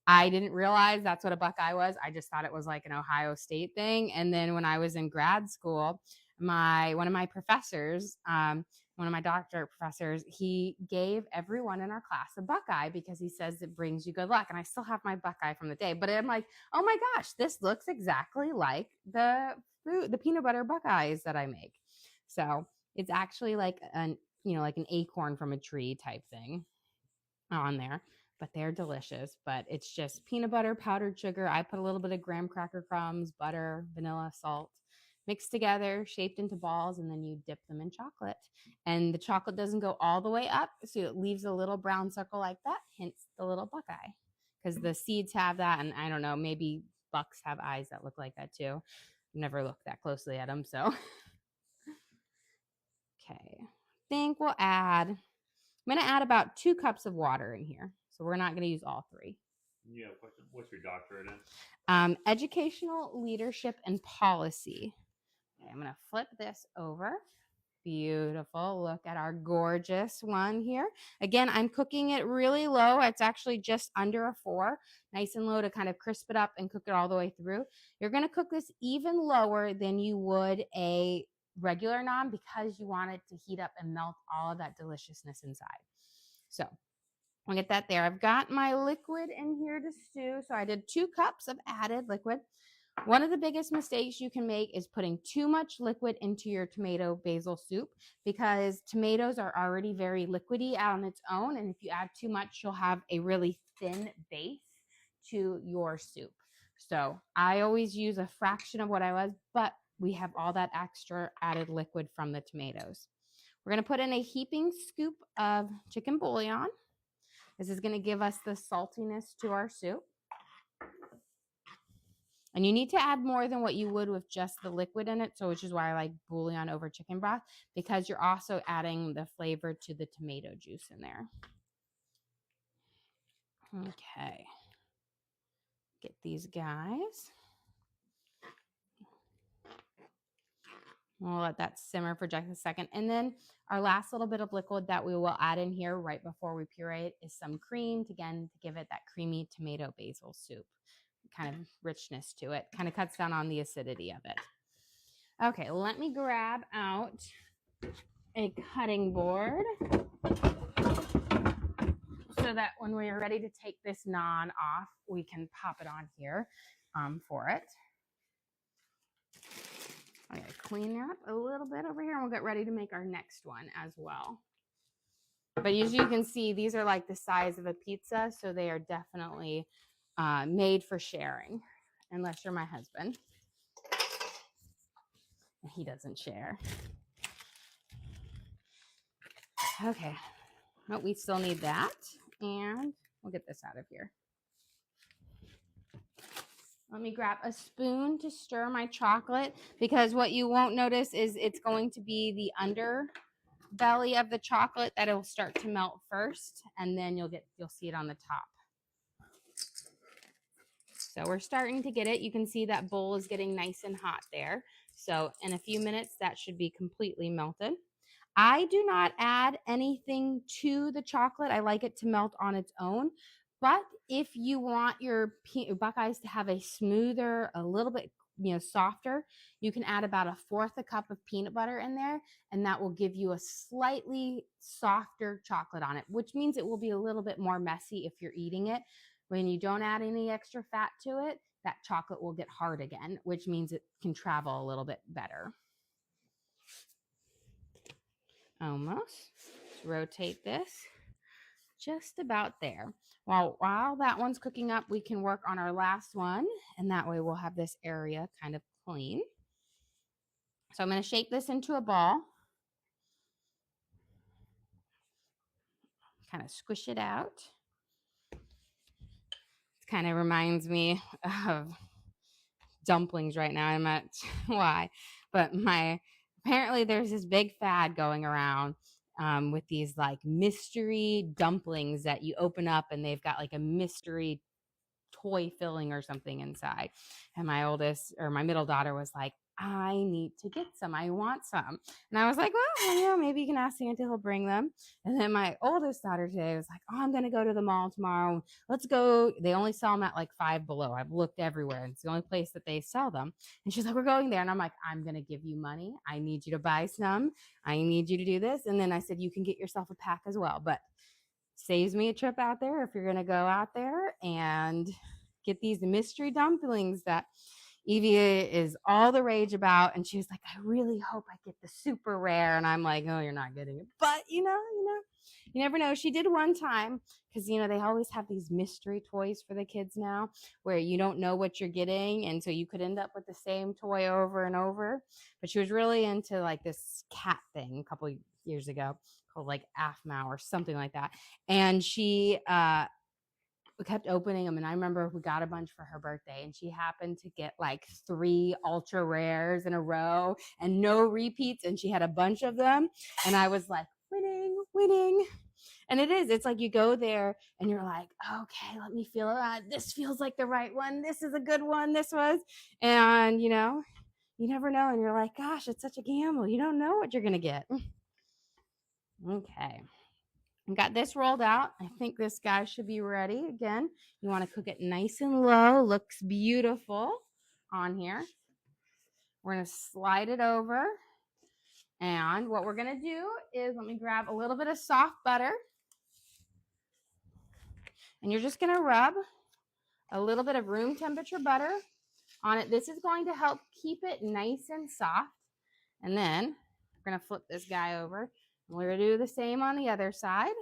I didn't realize that's what a Buckeye was. I just thought it was like an Ohio State thing. And then when I was in grad school, one of my professors, one of my doctorate professors, he gave everyone in our class a Buckeye because he says it brings you good luck. And I still have my Buckeye from the day, but I'm like, oh my gosh, this looks exactly like the peanut butter Buckeyes that I make. So it's actually like an acorn from a tree type thing on there, but they're delicious. But it's just peanut butter, powdered sugar. I put a little bit of graham cracker crumbs, butter, vanilla, salt, mixed together, shaped into balls, and then you dip them in chocolate. And the chocolate doesn't go all the way up, so it leaves a little brown circle like that, hence the little Buckeye. Because the seeds have that, and I don't know, maybe bucks have eyes that look like that too. Never looked that closely at them, so. Okay, I think we'll I'm going to add about 2 cups of water in here. So we're not going to use all 3. Yeah, question. What's your doctorate in? Educational leadership and policy. Okay, I'm going to flip this over. Beautiful. Look at our gorgeous one here. Again, I'm cooking it really low. It's actually just under a 4. Nice and low to kind of crisp it up and cook it all the way through. You're going to cook this even lower than you would a regular naan because you want it to heat up and melt all of that deliciousness inside. So I'll get that there. I've got my liquid in here to stew. So I did 2 cups of added liquid. One of the biggest mistakes you can make is putting too much liquid into your tomato basil soup because tomatoes are already very liquidy on its own. And if you add too much, you'll have a really thin base to your soup. So I always use a fraction of what I was, but we have all that extra added liquid from the tomatoes. We're going to put in a heaping scoop of chicken bouillon. This is going to give us the saltiness to our soup. And you need to add more than what you would with just the liquid in it. So which is why I like bouillon over chicken broth, because you're also adding the flavor to the tomato juice in there. Okay. Get these guys. We'll let that simmer for just a second. And then our last little bit of liquid that we will add in here right before we puree it is some cream to give it that creamy tomato basil soup. Kind of richness to it. Kind of cuts down on the acidity of it. Okay, let me grab out a cutting board so that when we're ready to take this naan off, we can pop it on here for it. I'm going to clean up a little bit over here and we'll get ready to make our next one as well. But as you can see, these are like the size of a pizza, so they are definitely made for sharing, unless you're my husband. He doesn't share. Okay. Oh, we still need that. And we'll get this out of here. Let me grab a spoon to stir my chocolate, because what you won't notice is it's going to be the underbelly of the chocolate that will start to melt first, and then you'll see it on the top. So we're starting to get it. You can see that bowl is getting nice and hot there. So in a few minutes, that should be completely melted. I do not add anything to the chocolate. I like it to melt on its own. But if you want your Buckeyes to have a smoother, a little bit softer, you can add about 1/4 cup of peanut butter in there, and that will give you a slightly softer chocolate on it, which means it will be a little bit more messy if you're eating it. When you don't add any extra fat to it, that chocolate will get hard again, which means it can travel a little bit better. Almost. Let's rotate this just about there. While that one's cooking up, we can work on our last one, and that way we'll have this area kind of clean. So I'm going to shape this into a ball. Kind of squish it out. It kind of reminds me of dumplings right now. I'm not why, but apparently there's this big fad going around with these like mystery dumplings that you open up and they've got like a mystery toy filling or something inside. And my middle daughter was like, I need to get some. I want some. And I was like, well, maybe you can ask Santa, he'll bring them. And then my oldest daughter today was like, oh, I'm going to go to the mall tomorrow. Let's go. They only sell them at like Five Below. I've looked everywhere. It's the only place that they sell them. And she's like, we're going there. And I'm like, I'm going to give you money. I need you to buy some. I need you to do this. And then I said, you can get yourself a pack as well. But saves me a trip out there if you're going to go out there and get these mystery dumplings that Evie is all the rage about. And she was like, I really hope I get the super rare. And I'm like, oh, you're not getting it. But, you never know. She did one time because, they always have these mystery toys for the kids now where you don't know what you're getting. And so you could end up with the same toy over and over. But she was really into like this cat thing a couple of years ago called like AFMAO or something like that. And she we kept opening them, and I remember we got a bunch for her birthday, and she happened to get like 3 ultra rares in a row and no repeats, and she had a bunch of them, and I was like, winning. And it's like you go there and you're like, okay, let me feel it. This feels like the right one. This is a good one. This was. And you never know, and you're like, gosh, it's such a gamble. You don't know what you're gonna get. Okay, I got this rolled out. I think this guy should be ready. Again, you want to cook it nice and low. Looks beautiful on here. We're going to slide it over. And what we're going to do is, let me grab a little bit of soft butter. And you're just going to rub a little bit of room temperature butter on it. This is going to help keep it nice and soft. And then we're going to flip this guy over. And we're going to do the same on the other side.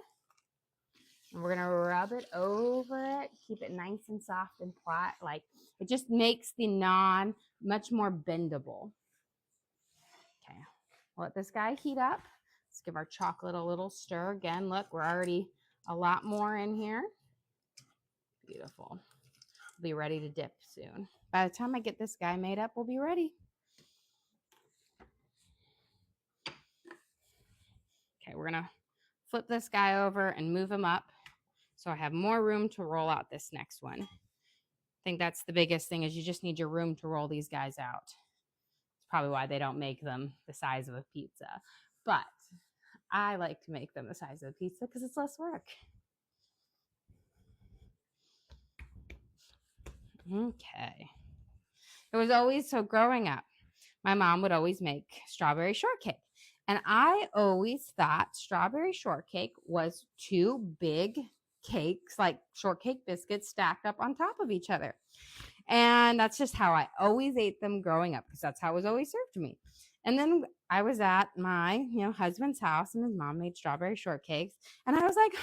And we're going to rub it over it, keep it nice and soft and flat. Like, it just makes the naan much more bendable. Okay, let this guy heat up. Let's give our chocolate a little stir. Again, look, we're already a lot more in here. Beautiful. We'll be ready to dip soon. By the time I get this guy made up, we'll be ready. Okay, we're going to flip this guy over and move him up so I have more room to roll out this next one. I think that's the biggest thing, is you just need your room to roll these guys out. It's probably why they don't make them the size of a pizza. But I like to make them the size of a pizza because it's less work. Okay. It was always, so growing up, my mom would always make strawberry shortcake. And I always thought strawberry shortcake was 2 big cakes, like shortcake biscuits stacked up on top of each other. And that's just how I always ate them growing up, because that's how it was always served to me. And then I was at my, husband's house and his mom made strawberry shortcakes. And I was like,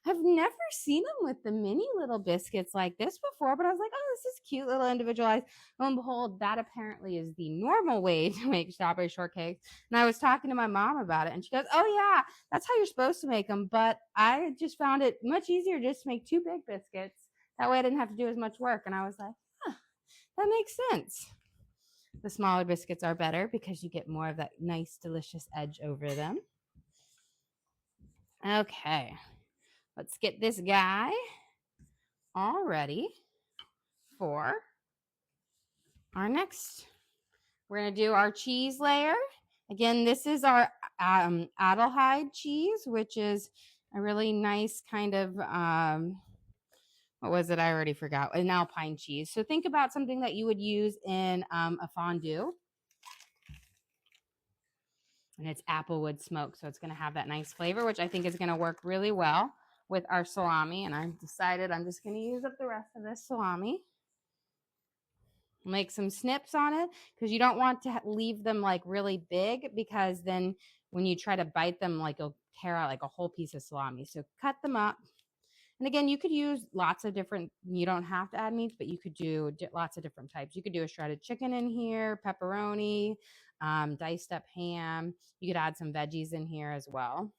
I've never seen them with the mini little biscuits like this before. But I was like, oh, this is cute, little individualized. Lo and behold, that apparently is the normal way to make strawberry shortcakes. And I was talking to my mom about it and she goes, oh yeah, that's how you're supposed to make them. But I just found it much easier just to make 2 big biscuits. That way I didn't have to do as much work. And I was like, that makes sense. The smaller biscuits are better because you get more of that nice, delicious edge over them. Okay, let's get this guy all ready for our next. We're going to do our cheese layer. Again, this is our Adelheid cheese, which is a really nice kind of, what was it? I already forgot. An alpine cheese. So think about something that you would use in a fondue. And it's applewood smoke, so it's going to have that nice flavor, which I think is going to work really well with our salami. And I've decided I'm just going to use up the rest of this salami. Make some snips on it because you don't want to leave them like really big, because then when you try to bite them, like you'll tear out like a whole piece of salami. So cut them up. And again, you could use lots of different, you don't have to add meats, but you could do lots of different types. You could do a shredded chicken in here, pepperoni, diced up ham. You could add some veggies in here as well.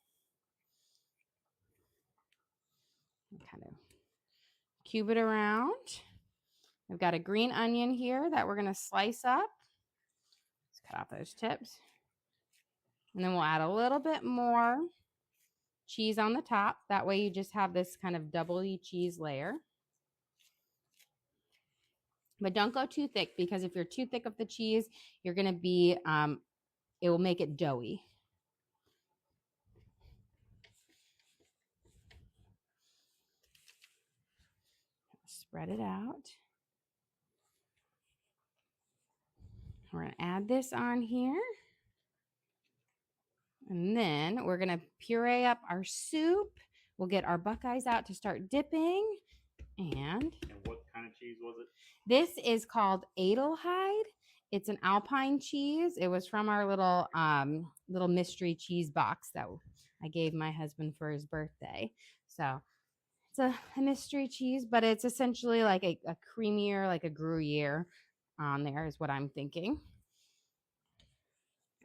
Kind of cube it around. I've got a green onion here that we're going to slice up. Let's cut off those tips. And then we'll add a little bit more cheese on the top. That way you just have this kind of doubly cheese layer. But don't go too thick, because if you're too thick of the cheese, you're going to be, it will make it doughy. Spread it out. We're going to add this on here. And then we're going to puree up our soup. We'll get our Buckeyes out to start dipping. And what kind of cheese was it? This is called Adelheid. It's an alpine cheese. It was from our little mystery cheese box that I gave my husband for his birthday. So it's a mystery cheese, but it's essentially like a creamier, like a Gruyere on there is what I'm thinking.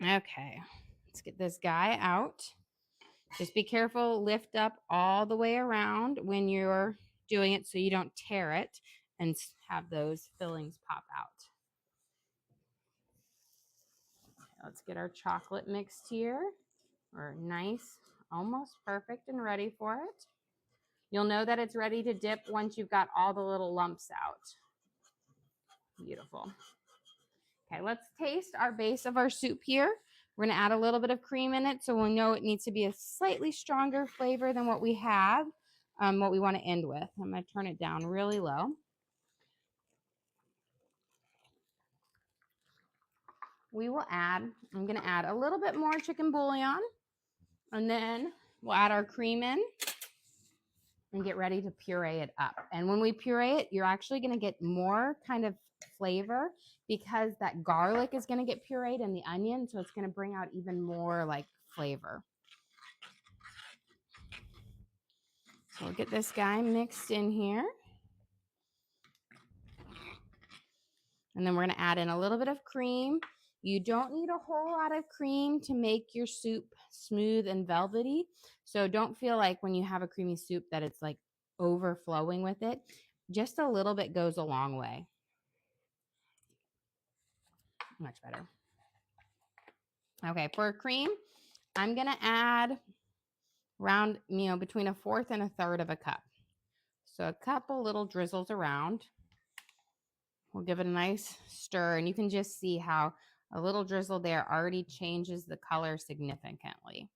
Okay, let's get this guy out. Just be careful, lift up all the way around when you're doing it so you don't tear it and have those fillings pop out. Let's get our chocolate mixed here. We're nice, almost perfect and ready for it. You'll know that it's ready to dip once you've got all the little lumps out. Beautiful. Okay, let's taste our base of our soup here. We're going to add a little bit of cream in it, so we'll know it needs to be a slightly stronger flavor than what we have, what we want to end with. I'm going to turn it down really low. I'm going to add a little bit more chicken bouillon, and then we'll add our cream in and get ready to puree it up. And when we puree it, you're actually going to get more kind of flavor because that garlic is going to get pureed and the onion, so it's going to bring out even more like flavor. So we'll get this guy mixed in here. And then we're going to add in a little bit of cream. You don't need a whole lot of cream to make your soup smooth and velvety. So don't feel like when you have a creamy soup that it's like overflowing with it. Just a little bit goes a long way. Much better. Okay, for cream, I'm going to add around, between 1/4 and 1/3 of a cup. So a couple little drizzles around. We'll give it a nice stir, and you can just see how a little drizzle there already changes the color significantly.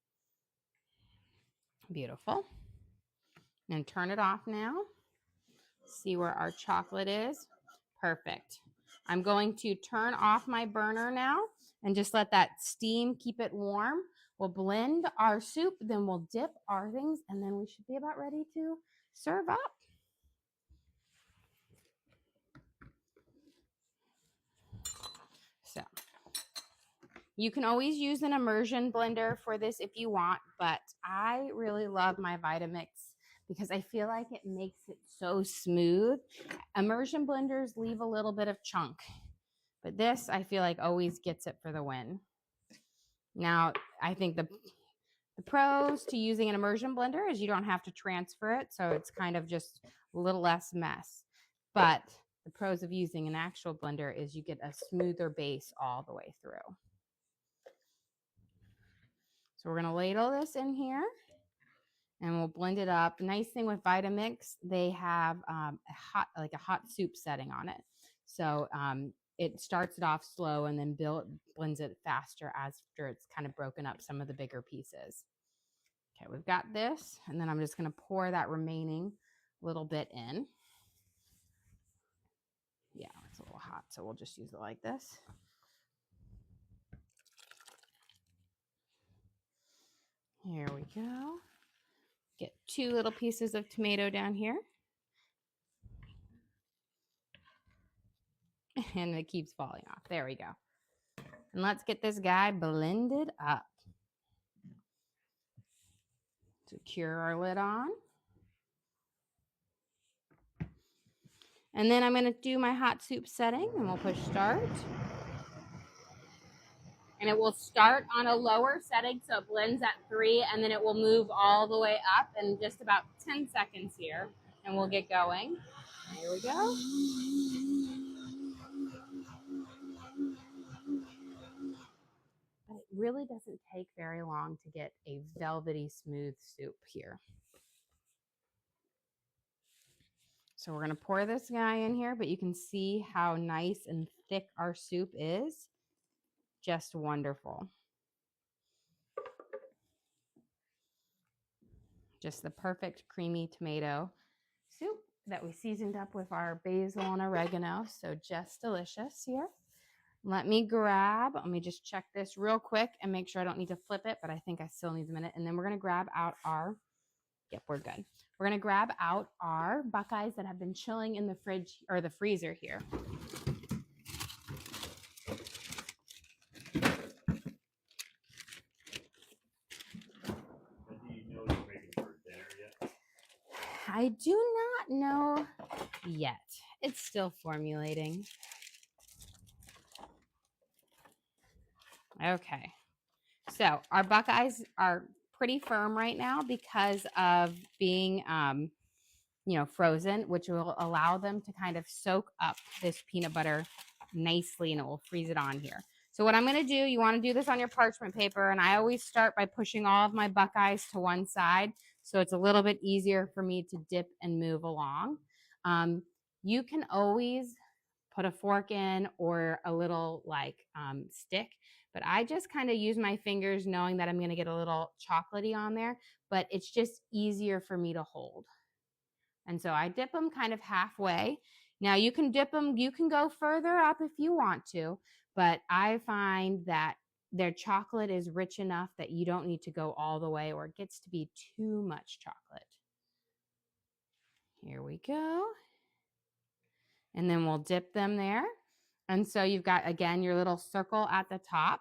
Beautiful. And turn it off now. See where our chocolate is. Perfect. I'm going to turn off my burner now and just let that steam keep it warm. We'll blend our soup, then we'll dip our things, and then we should be about ready to serve up. So You can always use an immersion blender for this if you want, but I really love my Vitamix because I feel like it makes it so smooth. Immersion blenders leave a little bit of chunk, but this I feel like always gets it for the win. Now, I think the pros to using an immersion blender is you don't have to transfer it, so it's kind of just a little less mess. But the pros of using an actual blender is you get a smoother base all the way through. So we're going to ladle this in here and we'll blend it up. The nice thing with Vitamix, they have a hot soup setting on it. So it starts it off slow and then blends it faster after it's kind of broken up some of the bigger pieces. Okay, we've got this, and then I'm just going to pour that remaining little bit in. Yeah, it's a little hot, so we'll just use it like this. Here we go. Get 2 little pieces of tomato down here. And it keeps falling off. There we go. And let's get this guy blended up. Secure our lid on. And then I'm going to do my hot soup setting, and we'll push start. And it will start on a lower setting, so it blends at 3, and then it will move all the way up in just about 10 seconds here, and we'll get going. Here we go. But it really doesn't take very long to get a velvety smooth soup here. So we're going to pour this guy in here, but you can see how nice and thick our soup is. Just wonderful. Just the perfect creamy tomato soup that we seasoned up with our basil and oregano. So just delicious here. Let me just check this real quick and make sure I don't need to flip it, but I think I still need a minute. And then we're going to grab out our, yep, we're good. We're going to grab out our Buckeyes that have been chilling in the fridge or the freezer here. I do not know yet. It's still formulating. Okay. So our Buckeyes are pretty firm right now because of being, frozen, which will allow them to kind of soak up this peanut butter nicely, and it will freeze it on here. So what I'm going to do, you want to do this on your parchment paper, and I always start by pushing all of my Buckeyes to one side, so it's a little bit easier for me to dip and move along. You can always put a fork in or a little stick, but I just kind of use my fingers knowing that I'm going to get a little chocolatey on there, but it's just easier for me to hold. And so I dip them kind of halfway. Now you can dip them, you can go further up if you want to, but I find that their chocolate is rich enough that you don't need to go all the way or it gets to be too much chocolate. Here we go. And then we'll dip them there. And so you've got, again, your little circle at the top.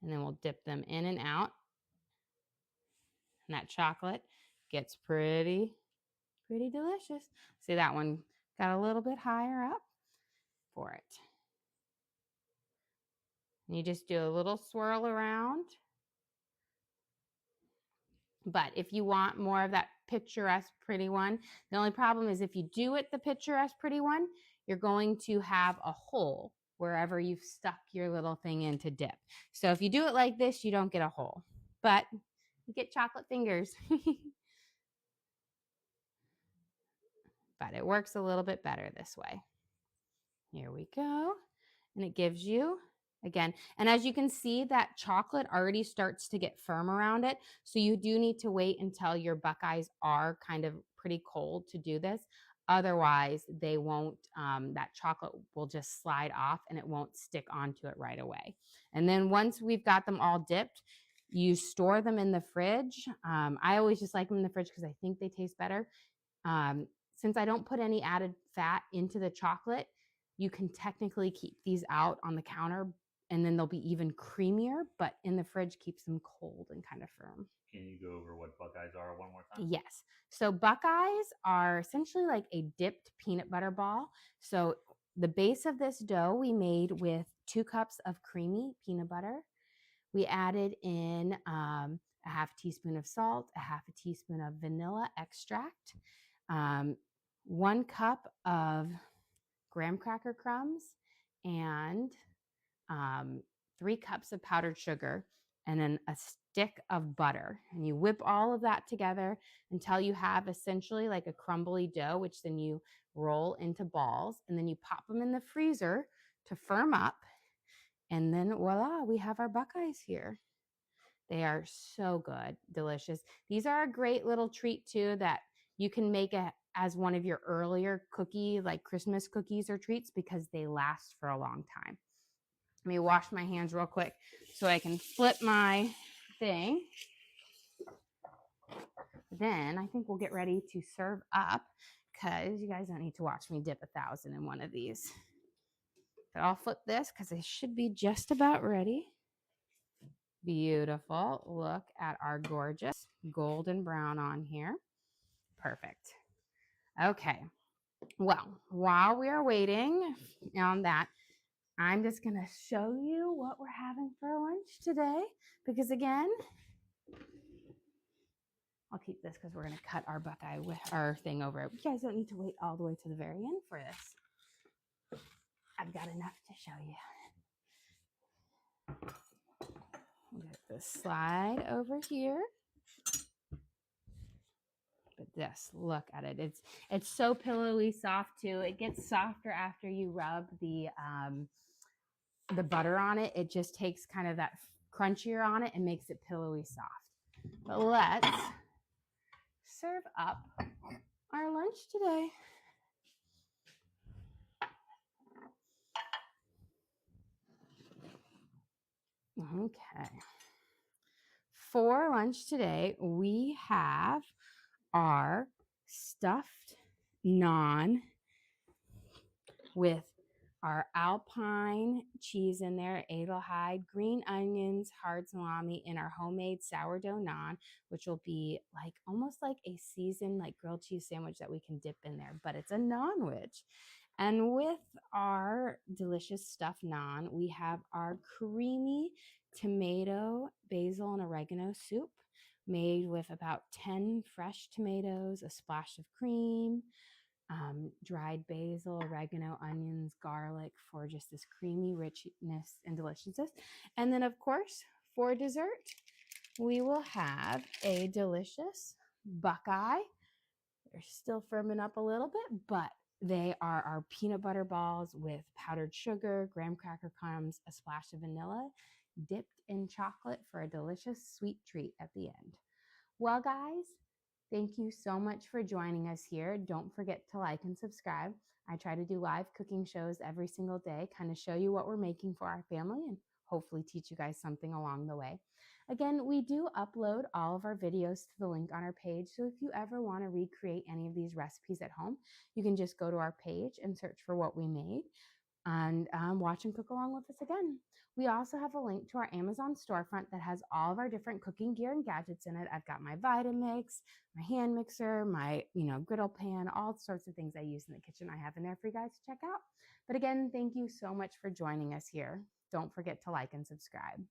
And then we'll dip them in and out. And that chocolate gets pretty delicious. See, that one got a little bit higher up for it. And you just do a little swirl around. But if you want more of that picturesque pretty one, the only problem is if you do it the picturesque pretty one, you're going to have a hole wherever you've stuck your little thing in to dip. So if you do it like this, you don't get a hole, but you get chocolate fingers. But it works a little bit better this way. Here we go. And it gives you, again, and as you can see, that chocolate already starts to get firm around it. So you do need to wait until your Buckeyes are kind of pretty cold to do this. Otherwise, they won't, that chocolate will just slide off and it won't stick onto it right away. And then once we've got them all dipped, you store them in the fridge. I always just like them in the fridge because I think they taste better. Since I don't put any added fat into the chocolate, you can technically keep these out on the counter and then they'll be even creamier, but in the fridge keeps them cold and kind of firm. Can you go over what Buckeyes are one more time? Yes. So Buckeyes are essentially like a dipped peanut butter ball. So the base of this dough we made with 2 cups of creamy peanut butter. We added in a half teaspoon of salt, a half a teaspoon of vanilla extract, 1 cup of graham cracker crumbs, and 3 cups of powdered sugar, and then a stick of butter. And you whip all of that together until you have essentially like a crumbly dough, which then you roll into balls, and then you pop them in the freezer to firm up. And then voila, we have our Buckeyes here. They are so good, delicious. These are a great little treat too that you can make as one of your earlier cookie, like Christmas cookies or treats, because they last for a long time. Let me wash my hands real quick so I can flip my thing. Then I think we'll get ready to serve up because you guys don't need to watch me dip 1,000 in one of these. But I'll flip this because it should be just about ready. Beautiful. Look at our gorgeous golden brown on here. Perfect. Okay. Well, while we are waiting on that, I'm just going to show you what we're having for lunch today. Because again, I'll keep this because we're going to cut our Buckeye with our thing over it. You guys don't need to wait all the way to the very end for this. I've got enough to show you. Get this slide over here. But this, look at it. It's so pillowy soft too. It gets softer after you rub the butter on it. It just takes kind of that crunchier on it and makes it pillowy soft. But let's serve up our lunch today. Okay. For lunch today, we have our stuffed naan with our alpine cheese in there, Edelheid, green onions, hard salami, and our homemade sourdough naan, which will be like almost like a seasoned like grilled cheese sandwich that we can dip in there, but it's a naan-wich. And with our delicious stuffed naan, we have our creamy tomato, basil, and oregano soup made with about 10 fresh tomatoes, a splash of cream, dried basil, oregano, onions, garlic for just this creamy richness and deliciousness. And then, of course, for dessert, we will have a delicious Buckeye. They're still firming up a little bit, but they are our peanut butter balls with powdered sugar, graham cracker crumbs, a splash of vanilla, dipped in chocolate for a delicious sweet treat at the end. Well, guys, thank you so much for joining us here. Don't forget to like and subscribe. I try to do live cooking shows every single day, kind of show you what we're making for our family and hopefully teach you guys something along the way. Again, we do upload all of our videos to the link on our page. So if you ever want to recreate any of these recipes at home, you can just go to our page and search for what we made and watch and cook along with us again. We also have a link to our Amazon storefront that has all of our different cooking gear and gadgets in it. I've got my Vitamix, my hand mixer, my griddle pan, all sorts of things I use in the kitchen I have in there for you guys to check out. But again, thank you so much for joining us here. Don't forget to like and subscribe.